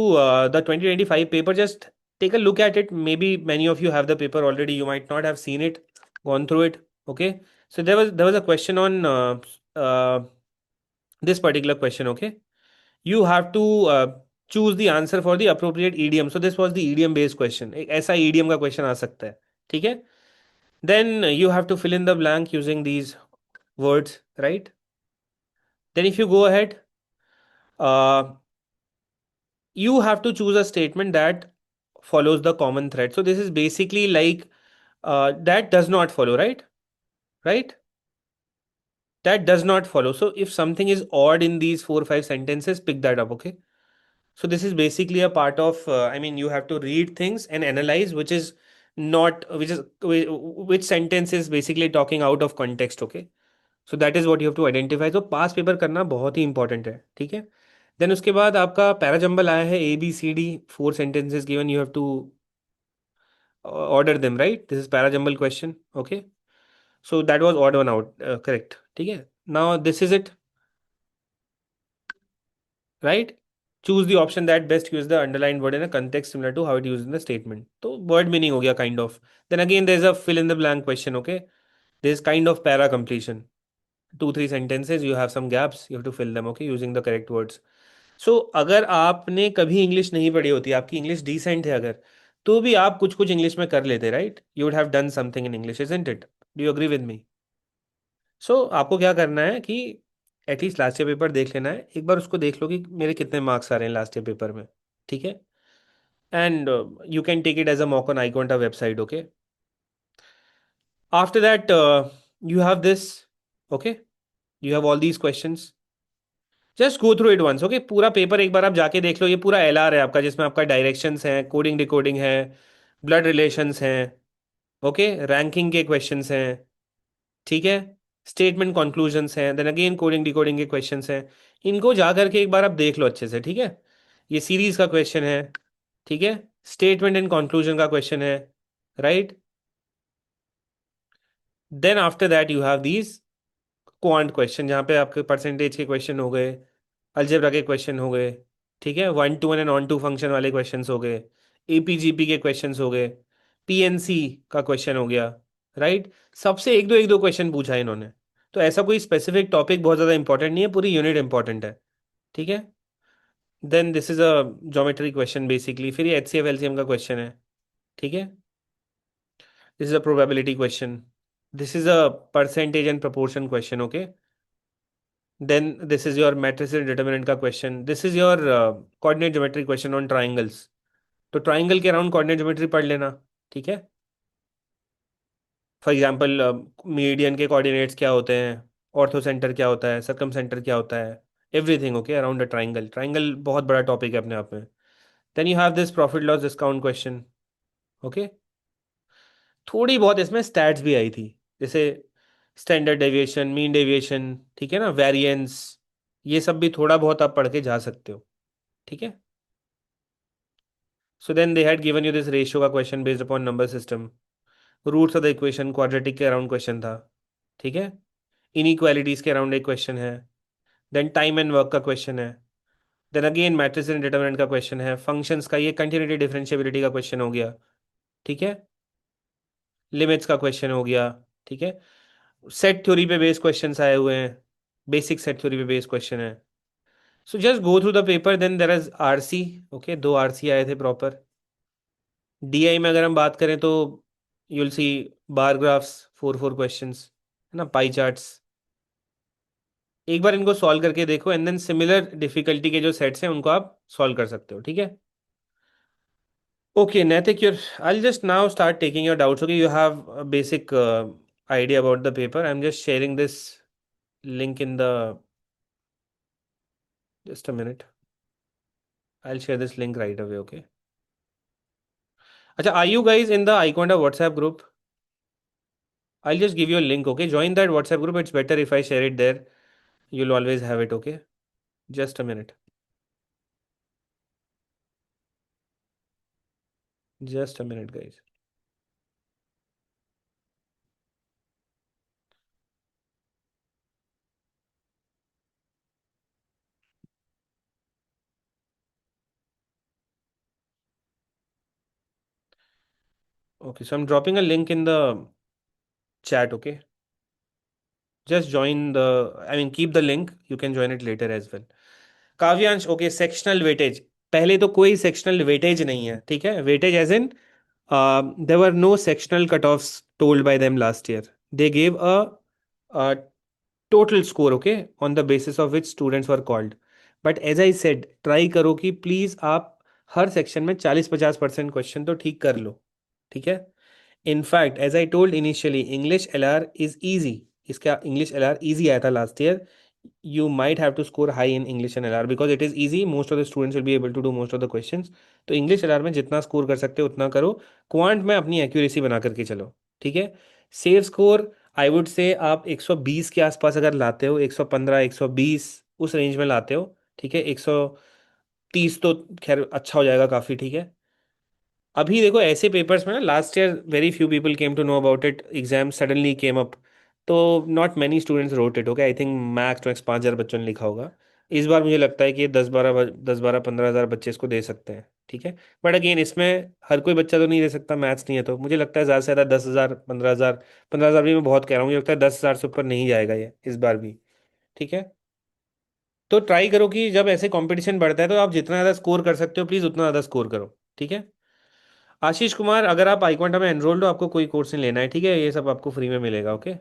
the 2025 paper. Just take a look at it. Maybe many of you have the paper already. You might not have seen it, gone through it. Okay. So there was a question on this particular question. Okay. You have to choose the answer for the appropriate idiom. So this was the idiom based question. एक ऐसा idiom का question आ सकता है, ठीक है? Then you have to fill in the blank using these words, right? Then if you go ahead, uh, you have to choose a statement that follows the common thread. So this is basically like that does not follow, right? Right? That does not follow. So if something is odd in these 4 or 5 sentences, pick that up, okay? So this is basically a part of, I mean, you have to read things and analyze which is not, which sentence is basically talking out of context, okay? So that is what you have to identify. तो past paper करना बहुत ही important है, ठीक है. Then उसके बाद आपका parajumble आया है, ABCD 4 sentences given, you have to order them, right. This is parajumble question, okay. So that was odd one out, correct, ठीक है. Now this is it, right. Choose the option that best use the underline word in a context similar to how it use in the statement. तो word meaning हो गया kind of. Then again there is a fill in the blank question, okay. This is kind of para completion. 2 3 sentences you have some gaps, you have to fill them, okay, using the correct words. So अगर आपने कभी English नहीं पढ़ी होती, आपकी English decent है अगर, तो भी आप कुछ कुछ इंग्लिश में कर लेते, right. You would have done something in English, isn't it. Do you agree with me? So आपको क्या करना है कि एटलीस्ट लास्ट ईयर पेपर देख लेना है एक बार, उसको देख लो कि मेरे कितने मार्क्स आ रहे हैं लास्ट ईयर पेपर में, ठीक है. And you can take it as a mock on iQuanta website, okay. After that you have this, okay, you have all these questions. Just go through it once, okay. पूरा paper एक बार आप जाके देख लो. ये पूरा LR है आपका, जिसमें आपका डायरेक्शंस हैं, कोडिंग डिकोडिंग है, ब्लड रिलेशंस हैं, ओके, रैंकिंग के क्वेश्चंस हैं, ठीक है, स्टेटमेंट कंक्लूजन्स हैं, देन अगेन कोडिंग डिकोडिंग के क्वेश्चंस हैं. इनको जा करके एक बार आप देख लो अच्छे से, ठीक है. ये सीरीज का क्वेश्चन है, ठीक है. स्टेटमेंट एंड कंक्लूजन का क्वेश्चन है, right. Then after that you have these quant question, जहाँ पे आपके परसेंटेज के क्वेश्चन हो गए, अलजेब्रा के क्वेश्चन हो गए, ठीक है, 1 to 1 and onto function वाले क्वेश्चंस हो गए, APGP के क्वेश्चंस हो गए, PNC का क्वेश्चन हो गया, राइट. सबसे एक दो क्वेश्चन पूछा है इन्होंने. तो ऐसा कोई स्पेसिफिक टॉपिक बहुत ज़्यादा इंपॉर्टेंट नहीं है, पूरी यूनिट इंपॉर्टेंट है, ठीक है. Then this is a geometry question basically. फिर ये HCF LCM का क्वेश्चन है, ठीक है. This is a probability question. This is a percentage and proportion question, okay. Then this is your matrix determinant का question. This is your coordinate geometry question on triangles. तो triangle के around coordinate geometry पढ़ लेना, ठीक है. For example median के coordinates क्या होते हैं, ऑर्थो सेंटर क्या होता है, सर्कम सेंटर क्या होता है, everything, okay, around a triangle. Triangle बहुत बड़ा टॉपिक है अपने आप में. Then you have this profit loss discount question, okay. थोड़ी बहुत इसमें स्टैट्स भी आई थी, जैसे स्टैंडर्ड डेविएशन, मीन डेविएशन, ठीक है ना, वेरिएंस. ये सब भी थोड़ा बहुत आप पढ़ के जा सकते हो, ठीक है. So then they had given you this ratio का question based upon number system. Roots of the equation quadratic के अराउंड क्वेश्चन था, ठीक है. इनइक्वालिटीज के अराउंड एक क्वेश्चन है. देन टाइम एंड वर्क का क्वेश्चन है. Then again matrix and determinant का क्वेश्चन है. फंक्शंस का ये कंटिन्यूटी डिफरेंशिएबिलिटी का क्वेश्चन हो गया, ठीक है. लिमिट्स का क्वेश्चन हो गया, ठीक है. सेट थ्योरी पे बेस्ड क्वेश्चंस आए हुए हैं, बेसिक सेट थ्योरी पे बेस्ड क्वेश्चन है. So just go through the paper. Then there is RC, okay. 2 RC आए थे प्रॉपर. DI में अगर हम बात करें तो यूल सी बार ग्राफ्स, 4 क्वेश्चंस, है ना, पाई चार्ट्स. एक बार इनको सॉल्व करके देखो एंड देन सिमिलर डिफिकल्टी के जो सेट्स हैं उनको आप सॉल्व कर सकते हो, ठीक है. Okay Naitik, you're I just now start taking your doubts, okay. You have a basic idea about the paper. I'm just sharing this link in the, just a minute. I'll share this link right away, okay. Acha, are you guys in the iQuanta WhatsApp group? I'll just give you a link, okay. Join that WhatsApp group. It's better if I share it there. You'll always have it, okay. Just a minute. Just a minute, guys. Okay, so I'm dropping a link in the chat, okay. Just join the, I mean, keep the link. You can join it later as well. Kavyansh, okay. Sectional weightage. पहले तो कोई sectional weightage नहीं है, ठीक है. Weightage as in there were no sectional cutoffs told by them last year. They gave a total score, okay, on the basis of which students were called. But as I said, try करो कि please आप हर section में 40-50% question तो ठीक कर लो, ठीक है. In fact, as I told initially, English LR is easy. इसका इंग्लिश एल आर ईजी आया था last year. You might have to score high in English and LR because it is easy. Most of the students will be able to do most of the questions. तो English LR में जितना score कर सकते हो उतना करो. Quant में अपनी एक्यूरेसी बना करके चलो. ठीक है. Save score I would say आप 120 के आसपास अगर लाते हो, 115 120 उस रेंज में लाते हो. ठीक है. 130 तो खैर अच्छा हो जाएगा काफ़ी. ठीक है. अभी देखो ऐसे पेपर्स में ना, last year very few people came to know about it, exam suddenly came up. तो not many students wrote it. Okay. I think max to max 5,000 बच्चों ने लिखा होगा. इस बार मुझे लगता है कि ये 10-12 10-12 15,000 बच्चे इसको दे सकते हैं. ठीक है. बट अगेन इसमें हर कोई बच्चा तो नहीं दे सकता, मैथ्स नहीं है. तो मुझे लगता है ज़्यादा से ज़्यादा 10,000 15,000. 15,000 भी मैं बहुत कह रहा हूँ. मुझे लगता है 10,000 से ऊपर नहीं जाएगा ये इस बार भी. ठीक है. तो ट्राई करो कि जब ऐसे कंपटीशन बढ़ता है तो आप जितना ज़्यादा स्कोर कर सकते हो प्लीज़ उतना ज़्यादा स्कोर करो. ठीक है. आशीष कुमार, अगर आप आईक्वांटा में एनरोल्ड हो आपको कोई कोर्स नहीं लेना है. ठीक है. ये सब आपको फ्री में मिलेगा. Okay.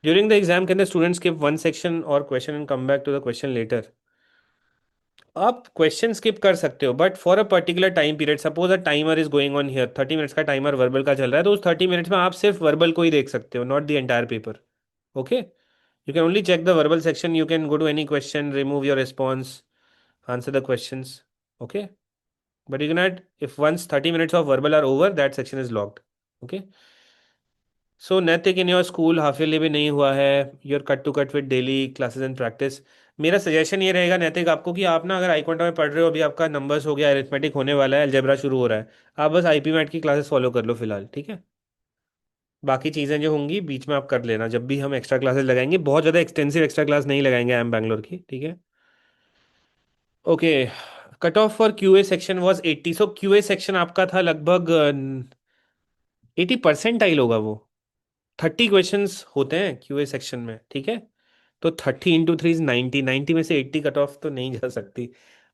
During the exam can the student skip one section और question and come back to the question later. आप क्वेश्चन स्किप कर सकते हो but for a particular time period. Suppose a timer is going on here, 30 minutes का timer verbal का चल रहा है, तो उस 30 मिनट्स में आप सिर्फ वर्बल को ही देख सकते हो, not the entire paper. Okay. You can only check the verbal section. You can go to any question, remove your response, answer the questions. Okay. But you cannot, if once 30 minutes of verbal are over, that section is locked. Okay. So Naitik, in your school half yearly भी नहीं हुआ है. You're cut to cut with daily classes and practice. मेरा suggestion ये रहेगा नैतिक आपको कि आप ना, अगर आईक्वांटा में पढ़ रहे हो, अभी आपका नंबर्स हो गया, अरिथमेटिक होने वाला है, अलजेब्रा शुरू हो रहा है, आप बस आईपी मैट की क्लासेस फॉलो कर लो फिलहाल. ठीक है. बाकी चीज़ें जो होंगी बीच में आप कर लेना. जब भी हम एक्स्ट्रा क्लासेस लगाएंगे, बहुत ज़्यादा एक्सटेंसिव एक्स्ट्रा क्लास नहीं लगाएंगे आई एम बैंगलोर की. ठीक है. Okay. Cut off for QA section was 80. So QA section आपका था लगभग 80 परसेंटाइल होगा वो. 30 क्वेश्चंस होते हैं क्यूए सेक्शन में. ठीक है. तो 30 × 3 इज 90. 90 में से 80 कट ऑफ तो नहीं जा सकती.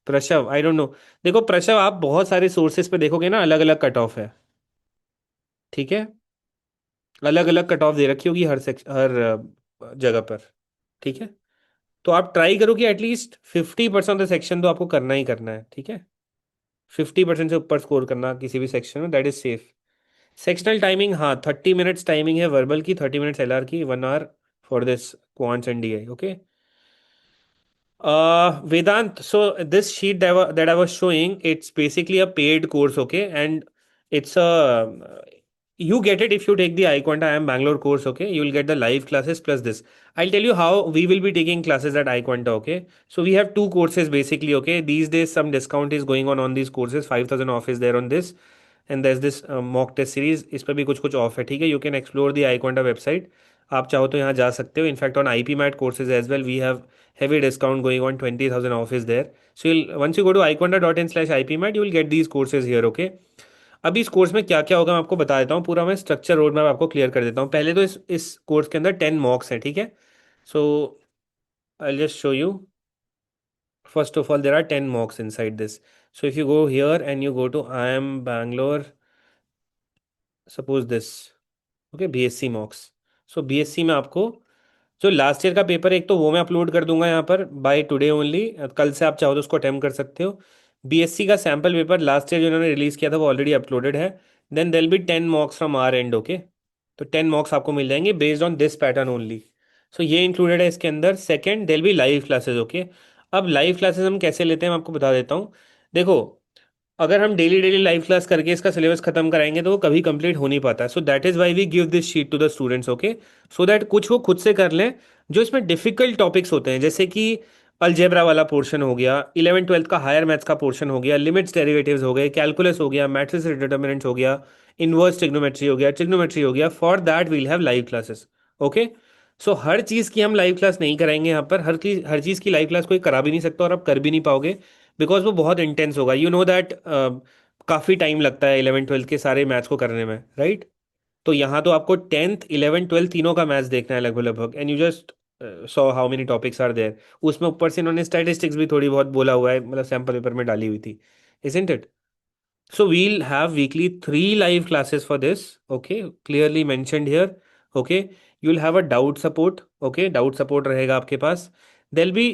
प्रशव, आई डोंट नो. देखो प्रशव, आप बहुत सारे सोर्सेज पे देखोगे ना, अलग अलग कट ऑफ है. ठीक है. अलग अलग कट ऑफ दे रखी होगी हर हर जगह पर. ठीक है. तो आप ट्राई करो कि एटलीस्ट 50% ऑफ द सेक्शन तो आपको करना ही करना है. ठीक है. 50% से ऊपर स्कोर करना किसी भी सेक्शन में, that is safe. Sectional timing, हाँ 30 मिनट्स टाइमिंग है वर्बल की, 30 मिनट्स एलआर की, 1 hour for this quants and DI. Okay. Vedant, so this sheet that I was showing, it's basically a paid course, okay, and it's a you get it if you take the iQuanta IIM Bangalore course, okay. You will get the live classes plus this. I'll tell you how we will be taking classes at iQuanta, okay. So we have two courses basically, okay. These days some discount is going on these courses, 5,000 off is there on this, and there's this mock test series. इस पर भी कुछ कुछ of है. ठीक है. You can explore the iQuanta website. आप चाहो तो यहाँ जा सकते हो. In fact on I P MAT courses as well we have heavy discount going on. 20,000 off is there. So once you go to iquanta.in/ipmat, you will get these courses here. Okay. अभी इस course में क्या क्या होगा मैं आपको बता देता हूँ. पूरा मैं स्ट्रक्चर रोड मैप आपको क्लियर कर देता हूँ. पहले तो इस कोर्स के अंदर 10 मॉक्स हैं. ठीक है. So I just show you. First of all there are 10 mocks inside this. So if you go here and you go to I M Bangalore, suppose this. Okay. BSc mocks. So BSc में आपको जो last year का paper है, एक तो वो मैं upload कर दूंगा यहाँ पर बाय टुडे ओनली. कल से आप चाहो तो उसको अटेम्प्ट कर सकते हो. बीएससी का सैम्पल पेपर लास्ट ईयर जो इन्होंने रिलीज किया था वो ऑलरेडी अपलोडेड है. Then they'll be 10 mocks from our end. Okay. तो 10 मॉक्स आपको मिल जाएंगे based on this pattern only. So ये इंक्लूडेड है इसके अंदर. Second, they'll be live classes. Okay. अब लाइव क्लासेस हम कैसे लेते हैं मैं आपको बता देता हूँ. देखो, अगर हम डेली डेली लाइव क्लास करके इसका सिलेबस खत्म कराएंगे तो वो कभी कंप्लीट हो नहीं पाता. So that is why we give this sheet to the students. Okay. So that कुछ वो खुद से कर लें. जो इसमें डिफिकल्ट टॉपिक्स होते हैं, जैसे कि अलजेब्रा वाला पोर्शन हो गया, 11th 12th का हायर मैथ्स का पोर्शन हो गया, लिमिट्स डेरिवेटिव्स हो गए, कैलकुलस हो गया, मैट्रिक्स डिटर्मिनेंट्स हो गया, इनवर्स ट्रिग्नोमेट्री हो गया, ट्रिग्नोमेट्री हो गया, for that we'll have live classes. Okay. So हर चीज़ की हम लाइव क्लास नहीं कराएंगे यहाँ पर. हर चीज़ की लाइव क्लास कोई करा भी नहीं सकता और आप कर भी नहीं पाओगे बिकॉज वो बहुत इंटेंस होगा. यू नो दैट काफ़ी टाइम लगता है 11th 12th के सारे मैथ्स को करने में, राइट. तो यहाँ तो आपको 10th 11th 12th तीनों का मैथ्स देखना है लगभग लगभग. And you just saw how many topics are there. उसमें ऊपर से इन्होंने स्टैटिस्टिक्स भी थोड़ी बहुत बोला हुआ है, मतलब सैम्पल पेपर में डाली हुई थी. Isn't it. So we'll have weekly 3 live classes for this. Okay, clearly mentioned here. Okay, you'll have a doubt support. Okay, doubt support रहेगा आपके पास. There'll be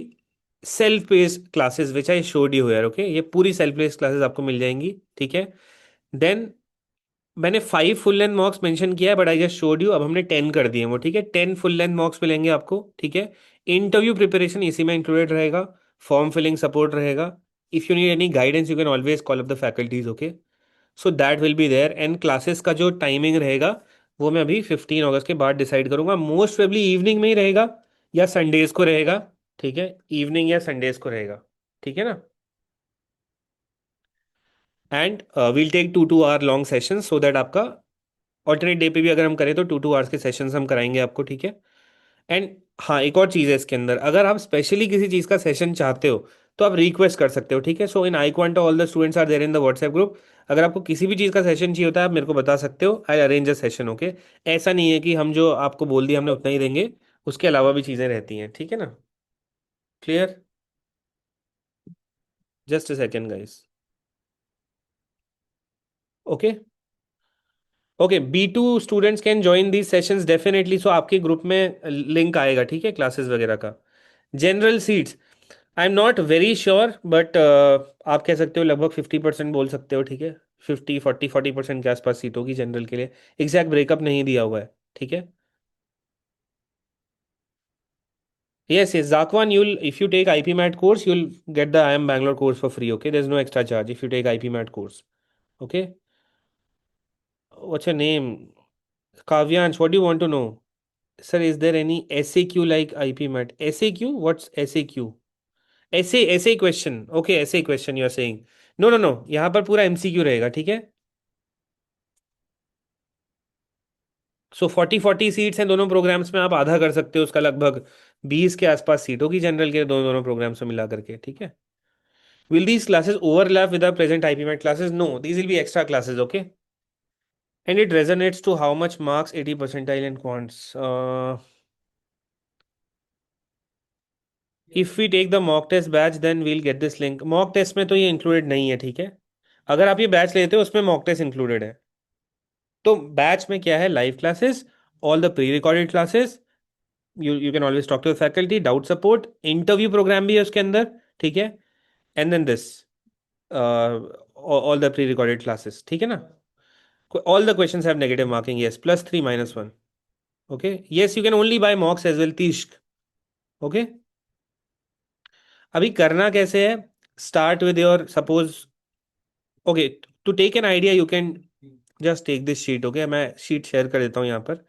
self-paced classes which I showed you here. Okay, ये पूरी self-paced classes आपको मिल जाएंगी. ठीक है. Then मैंने 5 full length मॉक्स mention किया है, but I just showed you, अब हमने 10 कर दिए हैं वो, ठीक है। 10 फुल लेंथ मॉक्स मिलेंगे आपको, ठीक है। इंटरव्यू प्रिपरेशन इसी में इंक्लूडेड रहेगा। फॉर्म फिलिंग सपोर्ट रहेगा। If you need any guidance you can always call up the faculties, okay. So that will be there, and classes का जो टाइमिंग रहेगा वो मैं अभी 15 अगस्त के बाद डिसाइड करूंगा। मोस्ट प्रोबेबली इवनिंग में ही रहेगा या संडेज को रहेगा, ठीक है। इवनिंग या संडेज को रहेगा, ठीक है ना। And we'll take 2 2 hour long session so that आपका ऑल्टरनेट डे पे भी अगर हम करें तो 2 2 आवर्स के सेशंस हम कराएंगे आपको, ठीक है। एंड हाँ, एक और चीज़ है इसके अंदर, अगर आप स्पेशली किसी चीज़ का सेशन चाहते हो तो आप रिक्वेस्ट कर सकते हो, ठीक है। So in iQuanta all the students are there in the WhatsApp group. अगर आपको किसी भी चीज़ का सेशन चाहिए होता है आप मेरे को बता सकते हो, आई अरेंज अ सेशन, ओके। ऐसा नहीं है कि हम जो आपको बोल दिया हमने उतना ही देंगे, उसके अलावा भी चीज़ें रहती हैं, ठीक है ना। Clear? Just a second guys. Okay. Okay, B2 students can join these sessions definitely. So आपके ग्रुप में लिंक आएगा, ठीक है, क्लासेस वगैरह का। General seats, I am not very sure, but आप कह सकते हो लगभग 50% बोल सकते हो, ठीक है। 50 40 40% के आसपास सीट होगी जनरल के लिए। एग्जैक्ट ब्रेकअप नहीं दिया हुआ है, ठीक है। Yes, yes, Zakwan, you'll if you take IP Mat course, you'll get the IIM Bangalore course for free. Okay, there's no extra charge if you take IP Mat course. Okay, what's your name? Kavyansh, what do you want to know? Sir, is there any SAQ like IP Mat? SAQ? What's SAQ? ऐसे question, okay, ऐसे question you are saying. No no no, यहाँ पर पूरा MCQ रहेगा, ठीक है। सो 40 40 seats हैं दोनों प्रोग्राम्स में, आप आधा कर सकते हो उसका, लगभग 20 के आसपास सीट होगी जनरल के दोनों दोनों प्रोग्राम्स में मिला करके, ठीक है। Will these classes overlap with the present IP MAT classes? No, these will be extra classes, okay. And it resonates to how much marks 80 percentile in quants? If we take the mock test batch then we'll get this link. Mock test में तो ये included नहीं है, ठीक है। अगर आप ये बैच लेते हो उसमें मॉक टेस्ट इंक्लूडेड है। तो बैच में क्या है? Live classes, all the pre recorded classes, you can always talk to the faculty, doubt support, interview programme भी है उसके अंदर, ठीक है। And then this all the pre recorded classes, ठीक है ना। All the questions have negative marking, yes, +3 -1, okay. Yes, you can only buy mocks as well, तीश्क, ओके। अभी करना कैसे है? Start with your suppose, okay, to take an idea you can just take this sheet, okay. मैं sheet share कर देता हूँ यहाँ पर।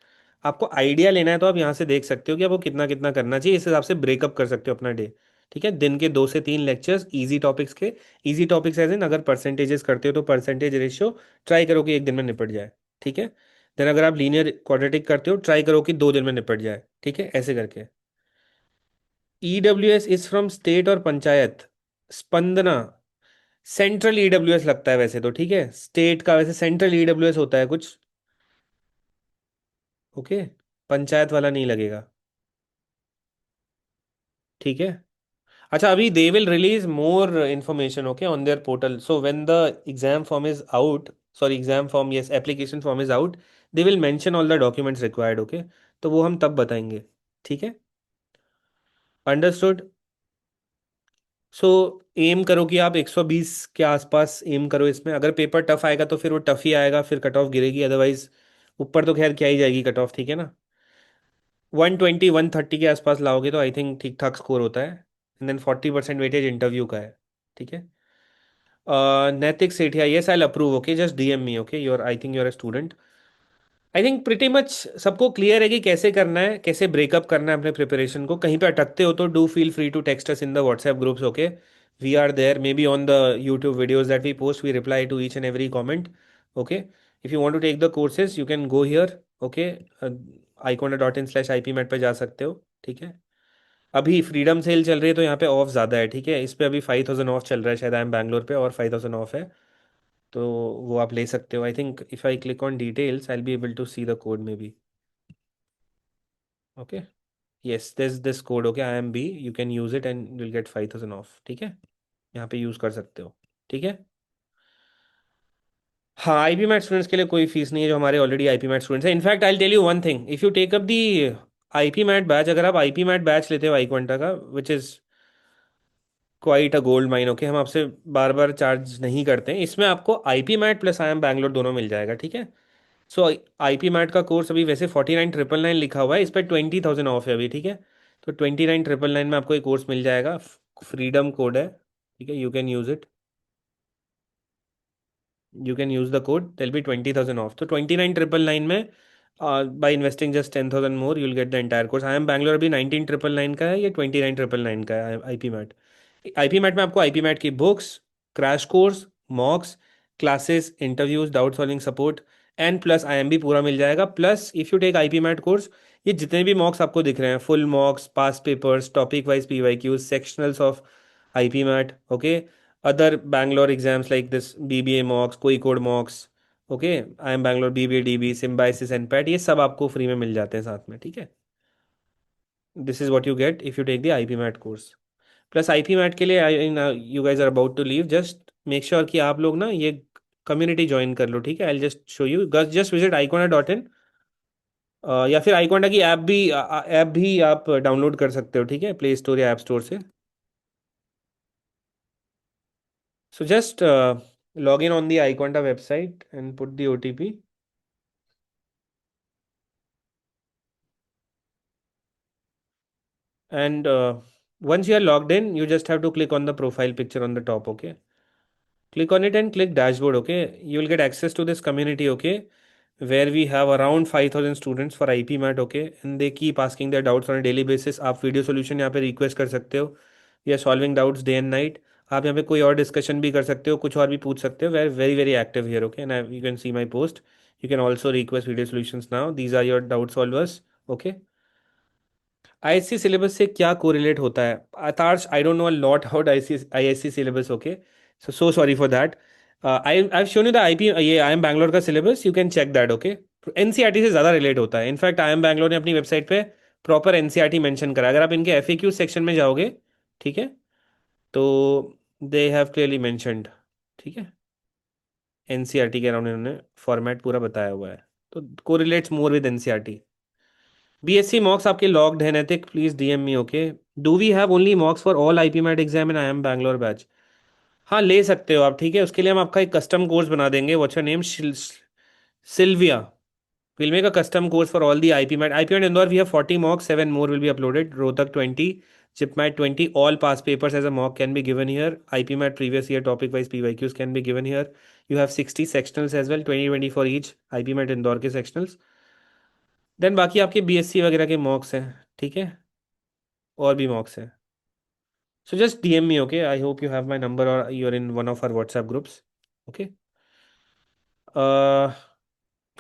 आपको आइडिया लेना है तो आप यहाँ से देख सकते हो कि आपको कितना कितना करना चाहिए, इस हिसाब से ब्रेकअप कर सकते हो अपना डे, ठीक है। दिन के 2 से 3 लेक्चर्स इजी टॉपिक्स के। इजी टॉपिक्स एज इन, अगर परसेंटेजेस करते हो तो परसेंटेज रेशियो ट्राई करो कि एक दिन में निपट जाए, ठीक है। देन अगर आप लीनियर क्वाड्रेटिक करते हो ट्राई करो कि 2 दिन में निपट जाए, ठीक है, ऐसे करके। EWS इज फ्रॉम स्टेट और पंचायत। स्पंदना, सेंट्रल EWS लगता है वैसे तो, ठीक है। स्टेट का वैसे सेंट्रल EWS होता है कुछ, ओके। पंचायत वाला नहीं लगेगा, ठीक है। अच्छा, अभी they will release more information, okay, on their portal. So when the exam form is out, sorry exam form, yes, application form is out, they will mention all the documents required, okay. तो वो हम तब बताएंगे, ठीक है। Understood. सो M करो कि आप 120 के आसपास एम करो इसमें। अगर पेपर टफ आएगा तो फिर वो टफ ही आएगा, फिर कट ऑफ गिरेगी, अदरवाइज ऊपर तो खैर क्या ही जाएगी कट ऑफ, ठीक है ना। 120 130 के आसपास लाओगे तो आई थिंक ठीक ठाक स्कोर होता है। एंड देन 40% वेटेज इंटरव्यू का है, ठीक है। Naitik Sethia, yes, I approve, okay, just DM me, okay, you're I think you're a student. I think pretty much सबको क्लियर है कि कैसे करना है, कैसे ब्रेकअप करना है अपने प्रिपरेशन को। कहीं पे अटकते हो तो do feel free to text us in the WhatsApp groups, okay. We are there, maybe on the YouTube videos that we post we reply to each and every comment, okay. If you want to take the courses you can go here, okay. iconda.in/ipmat पे जा सकते हो, ठीक है। अभी freedom cell चल रही है तो यहाँ पे ऑफ ज़्यादा है, ठीक है। इस पे अभी 5000 ऑफ चल रहा है शायद, आई एम बैंगलोर पे, और 5000 ऑफ है। तो वो आप ले सकते हो। I think if I click on details I will be able to see the code maybe, okay. Yes, this code, okay, IMB, you can use it and will get 5000 off, ठीक है। यहाँ पे use कर सकते हो, ठीक है। हाँ, IP मैट स्टूडेंट्स के लिए कोई फीस नहीं है जो हमारे ऑलरेडी IP मैट स्टूडेंट्स हैं। In fact I tell you one thing, if you take up the IP MAT batch, अगर आप IP मैट बैच लेते हो iQuanta का, which is quite a gold mine. Okay, हम आपसे बार बार चार्ज नहीं करते हैं। इसमें आपको IP MAT plus I M Bangalore दोनों मिल जाएगा, ठीक है। सो आईपी मैट का कोर्स अभी वैसे 49,999 लिखा हुआ है, इस पर 20,000 ऑफ है अभी, ठीक है। तो 29,999 में आपको एक कोर्स मिल जाएगा। फ्रीडम कोड है, ठीक है, you can use it. You can use the code, it'll be 20,000 off. तो 29,999 में by investing just 10,000 more you will get the entire course. I M Bangalore अभी 19,999 का है, ये 29,999 का है आईपी मैट। आईपी मैट में आपको आईपी मैट की books, crash course, mocks, classes, interviews, doubt solving support and plus IIMB पूरा मिल जाएगा। Plus if you take IP mat course, ये जितने भी मॉक्स आपको दिख रहे हैं, full mocks, past papers, topic wise PYQs, sectionals of IPMAT, okay, other Bangalore exams like this BBA mocks, Kozhikode mocks, okay, I M Bangalore, BBA DB, Symbiosis, NPAT, ये सब आपको फ्री में मिल जाते हैं साथ में, ठीक है। This is what you get if you take the IP mat course. Plus IP MAT के लिए you guys are about to leave, just make sure कि आप लोग ना ये कम्युनिटी ज्वाइन कर लो, ठीक है। आई just show you, just visit iconda.in, या फिर iconda की ऐप भी आप डाउनलोड कर सकते हो, ठीक है, प्ले स्टोर या ऐप स्टोर से। So just log in on the iconda website and put the OTP. And once you are logged in, you just have to click on the profile picture on the top, okay. Click on it and click dashboard, okay. You will get access to this community, okay, where we have around 5,000 students for IP MAT, okay, and they keep asking their doubts on a daily basis. आप video solution यहाँ पे request कर सकते हो, या solving doubts day and night. आप यहाँ पे कोई और डिस्कशन भी कर सकते हो, कुछ और भी पूछ सकते हो। Very very very active here, okay, and you can see my post. You can also request video solutions now, these are your doubt solvers, okay. ISC syllabus से क्या कोरिलेट होता है? Adarsh, I don't know a lot about ISC syllabus, okay, so sorry for that. I have shown you the IP, ये I M Bangalore का syllabus, you can check that, okay. NCERT से ज़्यादा relate होता है। इनफैक्ट आई एम बैंगलोर ने अपनी website पे proper NCERT mention करा है। अगर आप इनके एफएक्यू सेक्शन में जाओगे, ठीक है, तो दे हैव क्लियरली मेंशनड, ठीक है, एनसीईआरटी के अराउंड इन्होंने फॉर्मेट पूरा बताया हुआ है। तो correlates more with NCERT. BSc mocks आपके लॉग्ड है Naitik, please DM me, okay. Do we have only mocks for all IP MAT exam in I M Bangalore batch? हाँ, ले सकते हो आप, ठीक है। उसके लिए हम आपका एक कस्टम कोर्स बना देंगे। What's your name? Sylvia. Will make a custom course for all the IP MAT Indore we have 40 mocks, 7 more will be uploaded, Rohtak 20, JIPMAT 20, all past papers as a mock can be given here. IPMAT previous year topic wise PYQs can be given here. You have 60 sectionals as well, 20 for each IPMAT Indore के sectionals. Then बाकी आपके BSc वगैरह के मॉक्स हैं, ठीक है, और भी मॉक्स हैं। So just DM me, okay, I hope you have my number और you are in one of our WhatsApp groups, okay.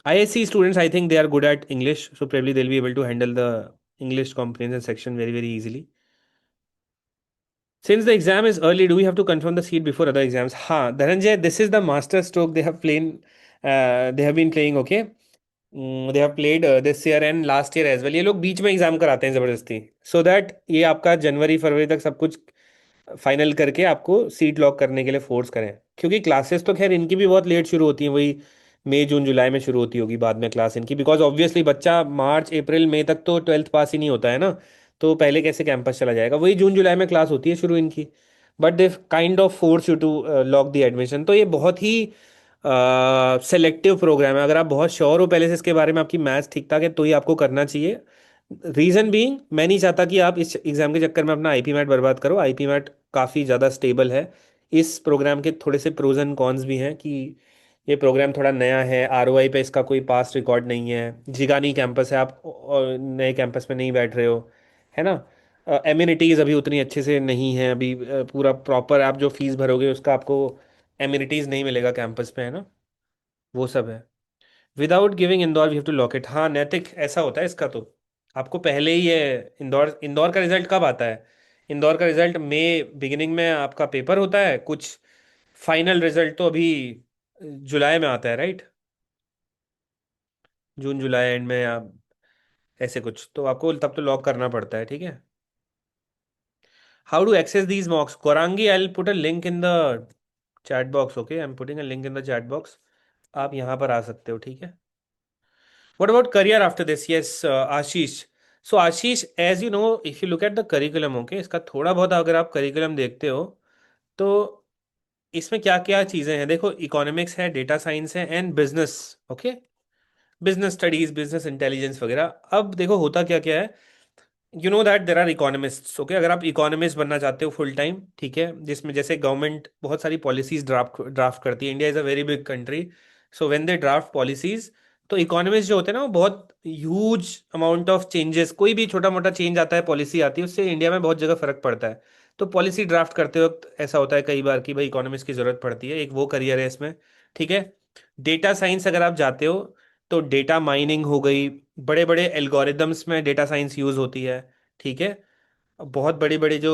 ISC students, I think they are good at English, so probably they'll be able to handle the English comprehension section very, very easily. Since the exam is early, do we have to confirm the seat before other exams? हाँ, Dhananjay, this is the master stroke they have been playing, okay? They have played this year and last year as well. ये लोग बीच में exam कराते हैं ज़बरदस्ती, so that ये आपका जनवरी फरवरी तक सब कुछ फाइनल करके आपको सीट लॉक करने के लिए फोर्स करें। क्योंकि क्लासेस तो खैर इनकी भी बहुत लेट शुरू होती हैं, वही मई जून जुलाई में शुरू होती होगी बाद में क्लास इनकी, बिकॉज ऑब्वियसली बच्चा मार्च अप्रैल मई तक तो ट्वेल्थ पास ही नहीं होता है ना, तो पहले कैसे कैंपस चला जाएगा। वही जून जुलाई में क्लास होती है शुरू इनकी, but they kind of force you to lock the admission. तो ये बहुत ही सेलेक्टिव प्रोग्राम है। अगर आप बहुत श्योर हो पहले से इसके बारे में, आपकी मैथ्स ठीक ठाक है, तो ही आपको करना चाहिए। रीज़न बीइंग, मैं नहीं चाहता कि आप इस एग्ज़ाम के चक्कर में अपना आईपी मैट बर्बाद करो। आईपी मैट काफ़ी ज़्यादा स्टेबल है। इस प्रोग्राम के थोड़े से प्रोज एंड कॉन्स भी हैं कि ये प्रोग्राम थोड़ा नया है, आरओआई पे इसका कोई पास्ट रिकॉर्ड नहीं है, जिगानी कैंपस है, आप नए कैंपस में नहीं बैठ रहे हो, है ना। एम्यूनिटीज़ अभी उतनी अच्छे से नहीं है अभी, पूरा प्रॉपर आप जो फीस भरोगे उसका आपको एम्यूनिटीज़ नहीं मिलेगा कैंपस पे, है ना, वो सब है। Without giving Indore we have to lock it. हाँ नैतिक, ऐसा होता है इसका तो। आपको पहले ही ये इंदौर इंदौर का रिजल्ट कब आता है? इंदौर का रिजल्ट मई बिगिनिंग में आपका पेपर होता है कुछ, फाइनल रिजल्ट तो अभी जुलाई में आता है, राइट, जून जुलाई एंड में, आप ऐसे कुछ, तो आपको तब तो लॉक करना पड़ता है, ठीक है। How to access these mocks? Gaurangi, I will put a link in the chat box, okay, I am putting a link in the chat box. आप यहाँ पर आ सकते हो, ठीक है। What about career after this? Yes, Ashish. So Ashish, as you know, if you look at the curriculum, okay, इसका थोड़ा बहुत अगर आप करिकुलम देखते हो तो इसमें क्या क्या चीज़ें हैं, देखो, इकोनॉमिक्स है, डेटा साइंस है, and business. Okay, business studies, business intelligence वगैरह। अब देखो होता क्या क्या है, you know that there are economists, okay, अगर आप इकोनॉमिस्ट बनना चाहते हो फुल टाइम, ठीक है, जिसमें जैसे गवर्नमेंट बहुत सारी पॉलिसीज ड्राफ्ट ड्राफ्ट करती है, India is a very big country, so when they draft policies, तो इकोनॉमिस्ट जो होते हैं ना वो बहुत ह्यूज अमाउंट ऑफ चेंजेस, कोई भी छोटा मोटा चेंज आता है, पॉलिसी आती है, उससे इंडिया में बहुत जगह फर्क पड़ता है। तो पॉलिसी ड्राफ्ट करते वक्त ऐसा होता है कई बार कि भाई इकोनॉमिस्ट की जरूरत पड़ती है, एक वो करियर है इसमें, ठीक है। डेटा साइंस अगर आप जाते हो तो डेटा माइनिंग हो गई, बड़े बड़े एल्गोरिदम्स में डेटा साइंस यूज होती है, ठीक है। बहुत बड़ी बड़ी जो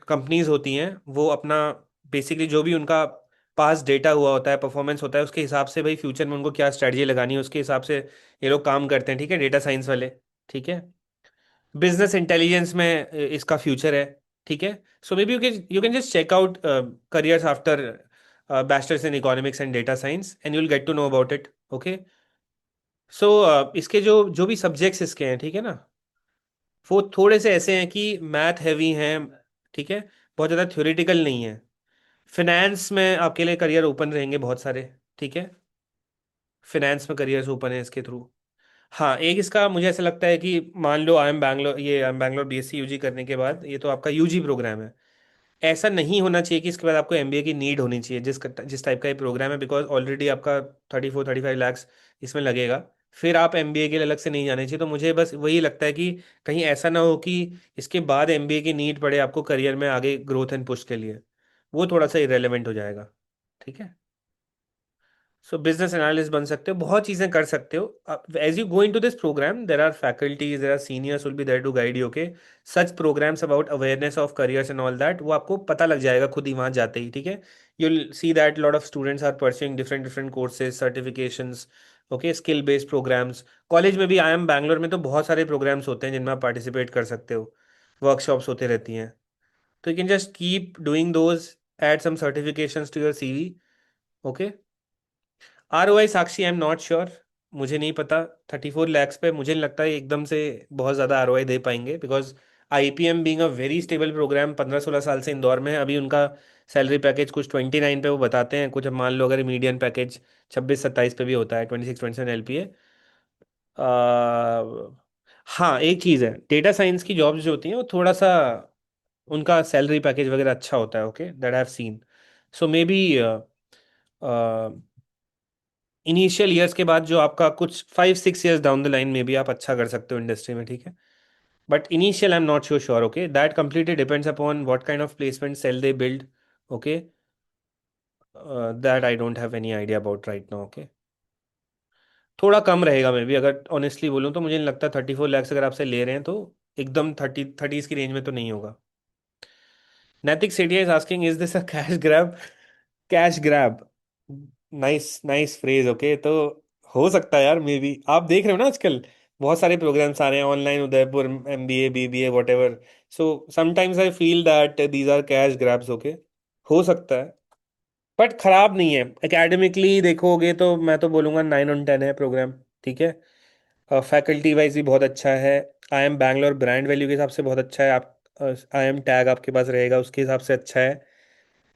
कंपनीज होती हैं वो अपना बेसिकली जो भी उनका पास डेटा हुआ होता है, परफॉर्मेंस होता है, उसके हिसाब से भाई फ्यूचर में उनको क्या स्ट्रेटजी लगानी है उसके हिसाब से ये लोग काम करते हैं, ठीक है, डेटा साइंस वाले, ठीक है। बिजनेस इंटेलिजेंस में इसका फ्यूचर है, ठीक है। So maybe you can just check out careers after bachelors in economics and data science and you will get to know about it, okay. So इसके जो जो भी सब्जेक्ट्स इसके हैं, ठीक है ना, वो थोड़े से ऐसे हैं कि मैथ हैवी हैं, ठीक है, बहुत ज़्यादा थ्योरेटिकल नहीं है। फिनेंस में आपके लिए करियर ओपन रहेंगे बहुत सारे, ठीक है, फिनेंस में करियर्स ओपन है इसके थ्रू। हाँ, एक इसका मुझे ऐसा लगता है कि मान लो I M Bangalore BSc UG करने के बाद ये तो आपका यूजी प्रोग्राम है, ऐसा नहीं होना चाहिए कि इसके बाद आपको एमबीए की नीड होनी चाहिए जिस टाइप का ये प्रोग्राम है, बिकॉज ऑलरेडी आपका 34-35 लाख इसमें लगेगा, फिर आप एमबीए के लिए अलग से नहीं जाने चाहिए। तो मुझे बस वही लगता है कि कहीं ऐसा ना हो कि इसके बाद एमबीए की नीड पड़े आपको करियर में आगे ग्रोथ एंड पुश के लिए, वो थोड़ा सा इरेलीवेंट हो जाएगा, ठीक है। सो बिजनेस एनालिस्ट बन सकते हो, बहुत चीज़ें कर सकते हो as you go into this program, there are faculties, there are seniors will be there to guide you, okay. Such programs about awareness of careers and all that, वो आपको पता लग जाएगा खुद ही वहाँ जाते ही, ठीक है। You'll see that lot of students are pursuing different different courses, certifications, okay, skill based programs. College में भी आई एम बैंगलोर में तो बहुत सारे प्रोग्राम्स होते हैं जिनमें आप पार्टिसिपेट कर सकते हो, वर्कशॉप्स होते रहती हैं, तो you can just keep doing those, add some certifications to your CV, okay. R O I Sakshi, I am not sure, मुझे नहीं पता। 34 लैक्स पे मुझे नहीं लगता है एकदम से बहुत ज़्यादा आर ओ आई दे पाएंगे, because I P M being a very stable program, 15-16 साल से इंदौर में है, अभी उनका सैलरी पैकेज कुछ 29 पे वो बताते हैं, कुछ अब मान लो अगर मीडियन पैकेज 26-27 पे भी होता है, 26-27 एल पी ए। हाँ, एक चीज़ है, डेटा साइंस की जॉब्स जो होती हैं वो थोड़ा सा उनका सैलरी पैकेज वगैरह अच्छा होता है, okay, that I have seen. So may be initial years के बाद जो आपका कुछ 5-6 ईयर्स डाउन द लाइन में भी आप अच्छा कर सकते हो इंडस्ट्री में, ठीक है। But initial I am not sure, okay, that completely depends upon what kind of placement cell they build, okay, that I don't have any idea about right now, okay. थोड़ा कम रहेगा मे भी, अगर ऑनेस्टली बोलूँ तो मुझे नहीं लगता 34 लैक्स अगर आपसे ले रहे हैं तो एकदम 30s की रेंज में तो नहीं होगा। नैतिक Sethia is asking, is this a cash grab? Cash grab, nice nice phrase, okay. तो हो सकता है यार, मे बी आप देख रहे हो ना आजकल बहुत सारे प्रोग्राम्स आ रहे हैं online, Udaipur, MBA, BBA, whatever. So sometimes I feel that these are cash grabs, okay, हो सकता है, बट खराब नहीं है। एकेडमिकली देखोगे तो मैं तो बोलूँगा 9 on 10 है प्रोग्राम, ठीक है। फैकल्टी वाइज भी बहुत अच्छा है, I M Bangalore brand value के हिसाब से बहुत अच्छा है, आप आई एम टैग आपके पास रहेगा उसके हिसाब से अच्छा है।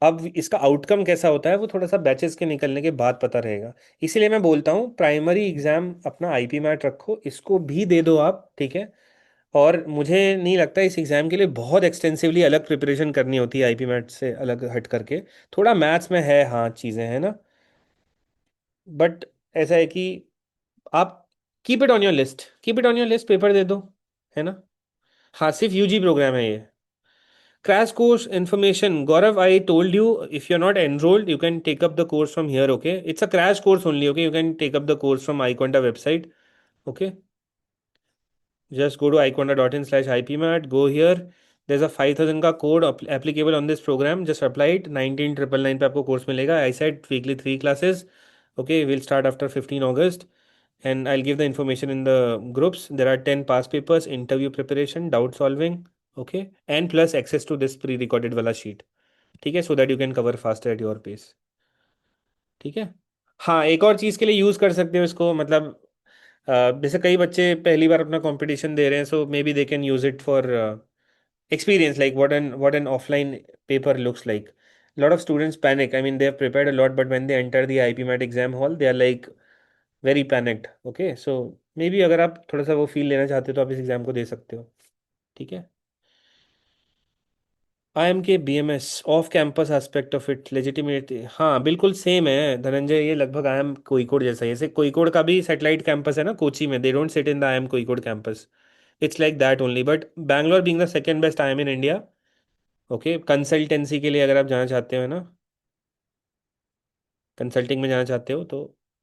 अब इसका आउटकम कैसा होता है वो थोड़ा सा बैचेस के निकलने के बाद पता रहेगा, इसीलिए मैं बोलता हूँ प्राइमरी एग्जाम अपना आईपी मैट रखो, इसको भी दे दो आप, ठीक है। और मुझे नहीं लगता इस एग्ज़ाम के लिए बहुत एक्सटेंसिवली अलग प्रिपरेशन करनी होती है आईपी मैट से अलग हट करके, थोड़ा मैथ्स में है, हाँ चीज़ें हैं ना, बट ऐसा है कि आप keep it on your list, keep it on your list, paper दे दो, है ना। हाँ, सिर्फ यूजी प्रोग्राम है ये। Crash course information. Gaurav, I told you if you're not enrolled, you can take up the course from here. Okay, it's a crash course only. Okay, you can take up the course from iQuanta website. Okay, just go to iQuanta.in/ipmat. Go here. There's a 5,000 का code applicable on this program. Just apply it. 19,999 पे आपको course मिलेगा. I said weekly 3 classes. Okay, we'll start after 15 August. And I'll give the information in the groups. There are 10 past papers, interview preparation, doubt solving. Okay, and plus access to this pre-recorded वाला sheet. ठीक है, so that you can cover faster at your pace, ठीक है। हाँ, एक और चीज़ के लिए यूज़ कर सकते हो इसको, मतलब जैसे कई बच्चे पहली बार अपना कंपटीशन दे रहे हैं, so maybe they can use it for experience, like what an offline paper looks like. A lot of students panic. I mean, they have prepared a lot, but when they enter the IP MET exam hall, they are like very panicked. Okay, so maybe अगर आप थोड़ा सा वो feel लेना चाहते हो तो आप इस एग्जाम को दे सकते हो. ठीक है. IMK BMS off campus aspect of it legitimate, हाँ बिल्कुल सेम है धनंजय, ये लगभग IIM कोईकोड जैसा ही है. जैसे कोईकोड का भी सैटेलाइट कैंपस है ना कोची में, they don't sit in the IIM Kozhikode campus. It's like that only, but Bangalore being the second best IIM in India. Okay, consultancy के लिए अगर आप जाना चाहते हो ना, कंसल्टिंग में जाना चाहते हो तो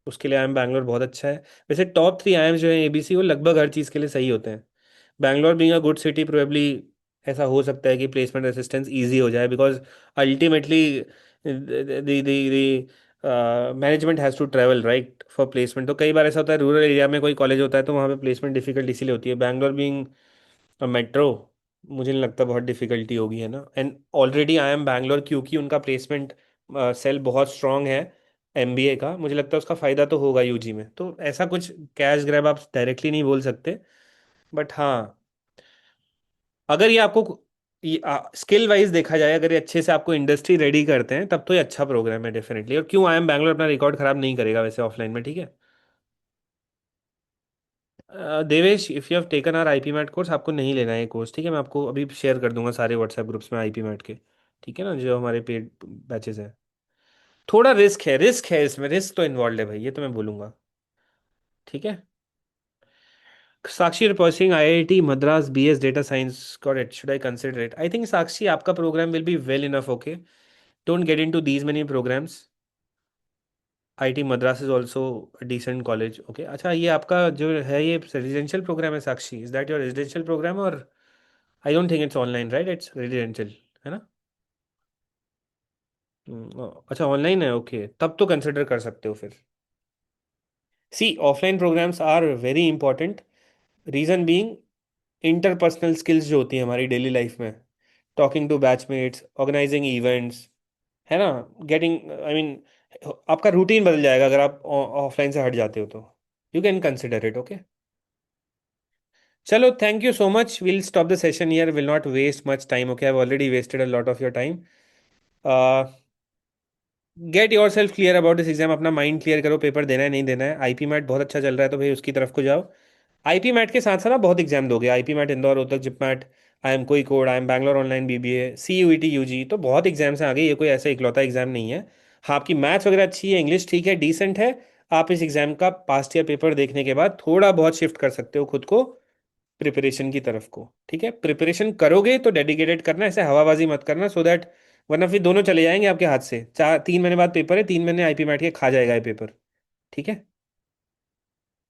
उसके लिए IIM बैंगलोर बहुत अच्छा है. वैसे टॉप 3 IIM जो है ABC, वो लगभग हर चीज़ के लिए सही होते हैं. Bangalore being a good city probably ऐसा हो सकता है कि प्लेसमेंट असिस्टेंस ईजी हो जाए, because ultimately the management has to travel right for placement. तो कई बार ऐसा होता है रूरल एरिया में कोई कॉलेज होता है तो वहाँ पे प्लेसमेंट डिफिकल्ट इसीलिए होती है. बैंगलोर बीइंग मेट्रो, मुझे नहीं लगता बहुत डिफिकल्टी होगी, है ना. एंड ऑलरेडी IIM बैंगलोर क्योंकि उनका प्लेसमेंट सेल बहुत स्ट्रांग है MBA का, मुझे लगता है उसका फ़ायदा तो होगा यूजी में. तो ऐसा कुछ कैश ग्रैब आप डायरेक्टली नहीं बोल सकते, बट हाँ, अगर ये आपको स्किल वाइज देखा जाए, अगर ये अच्छे से आपको इंडस्ट्री रेडी करते हैं तब तो ये अच्छा प्रोग्राम है डेफिनेटली. और क्यों IIM बैंगलोर अपना रिकॉर्ड खराब नहीं करेगा वैसे ऑफलाइन में. ठीक है. Devesh, if you have taken are IP MAT course, आपको नहीं लेना है ये कोर्स. ठीक है, मैं आपको अभी शेयर कर दूंगा सारे व्हाट्सएप ग्रुप्स में IP मैट के. ठीक है ना, जो हमारे पेड बैचेस हैं. थोड़ा रिस्क है इसमें, रिस्क तो इन्वॉल्व है भाई, ये तो मैं बोलूंगा. ठीक है. Sakshi pursuing IIT Madras BS data science, got it, should I consider it? I think Sakshi आपका programme will be well enough. Okay, don't get into these many programmes. IIT Madras is also decent college. Okay, अच्छा ये आपका जो है ये residential programme है Sakshi, is that your residential programme? और I don't think it's online, right? It's residential, है ना? अच्छा ऑनलाइन है. ओके, तब तो कंसिडर कर सकते हो फिर. See, offline programmes are very important. Reason being, interpersonal skills जो होती हैं हमारी डेली लाइफ में, talking to batchmates, organising events, है ना, गेटिंग आई मीन, आपका रूटीन बदल जाएगा अगर आप ऑफलाइन से हट जाते हो तो. You can consider it. Okay, चलो, thank you so much. Will stop the session here, will not waste much time. Okay, I have already wasted a lot of your time. Get yourself clear about this exam. अपना mind clear करो, paper देना है नहीं देना है. IP mat बहुत अच्छा चल रहा है तो भाई उसकी तरफ को जाओ. IP मैट के साथ साथ आप बहुत एग्जाम दोगे. IP MAT Indore, Rohtak, JIPMAT, IIM Kozhikode, IIM Bangalore online BBA, CUET UG, तो बहुत एग्जाम्स हैं आगे. ये कोई ऐसा इकलौता एग्जाम नहीं है. हाँ, आपकी मैथ्स वगैरह अच्छी है, इंग्लिश ठीक है, डिसेंट है. आप इस एग्जाम का पास्ट ईयर पेपर देखने के बाद थोड़ा बहुत शिफ्ट कर सकते हो खुद को प्रिपरेशन की तरफ को. ठीक है, प्रिपरेशन करोगे तो डेडिकेटेड करना, ऐसे हवाबाजी मत करना, सो दैट वरना फिर दोनों चले जाएंगे आपके हाथ से. 3 महीने बाद पेपर है, 3 महीने IP मैट के खा जाएगा ये पेपर. ठीक है.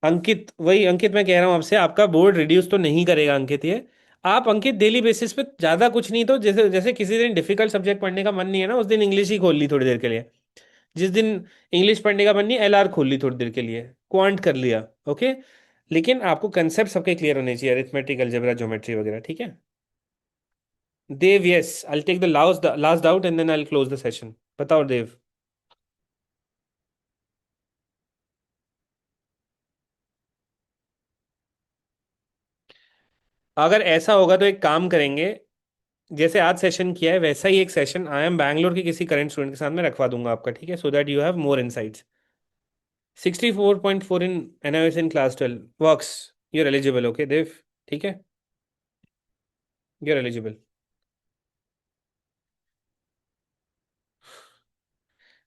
अंकित, वही अंकित मैं कह रहा हूँ आपसे, आपका बोर्ड रिड्यूस तो नहीं करेगा अंकित ये. आप अंकित डेली बेसिस पे ज़्यादा कुछ नहीं तो जैसे जैसे किसी दिन डिफिकल्ट सब्जेक्ट पढ़ने का मन नहीं है ना, उस दिन इंग्लिश ही खोल ली थोड़ी देर के लिए. जिस दिन इंग्लिश पढ़ने का मन नहीं, LR खोल ली थोड़ी देर के लिए, क्वांट कर लिया. ओके, लेकिन आपको कंसेप्ट सबके क्लियर होने चाहिए, अरिथमेटिक, अलजेब्रा, ज्योमेट्री वगैरह. ठीक है. Dev, yes, I take the last doubt and then I close the session. बताओ देव. अगर ऐसा होगा तो एक काम करेंगे, जैसे आज सेशन किया है वैसा ही एक सेशन IIM बैंगलोर के किसी करंट स्टूडेंट के साथ में रखवा दूंगा आपका. ठीक है, so that you have more insights. 64.4 in NIOS in class 12 works. You're eligible. Okay Dev. ठीक है, you're eligible.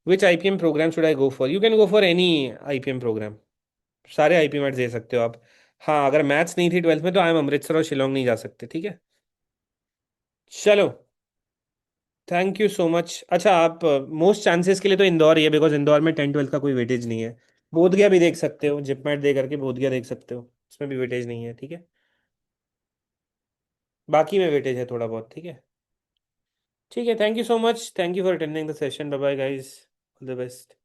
Which IPM program should I go for? You can go for any IPM program. सारे IP मैट दे सकते हो आप. हाँ, अगर maths नहीं थी 12th में तो IIM अमृतसर और शिलोंग नहीं जा सकते. ठीक है. चलो, थैंक यू सो मच. अच्छा, आप मोस्ट चांसेस के लिए तो इंदौर ही है, बिकॉज इंदौर में 10 12 का कोई वेटेज नहीं है. बोधगया भी देख सकते हो, जिपमेट दे करके बोधगया देख सकते हो, उसमें भी वेटेज नहीं है. ठीक है. बाकी में वेटेज है थोड़ा बहुत. ठीक है. ठीक है, thank you so much, thank you for attending the session. Bye bye guys, all the best.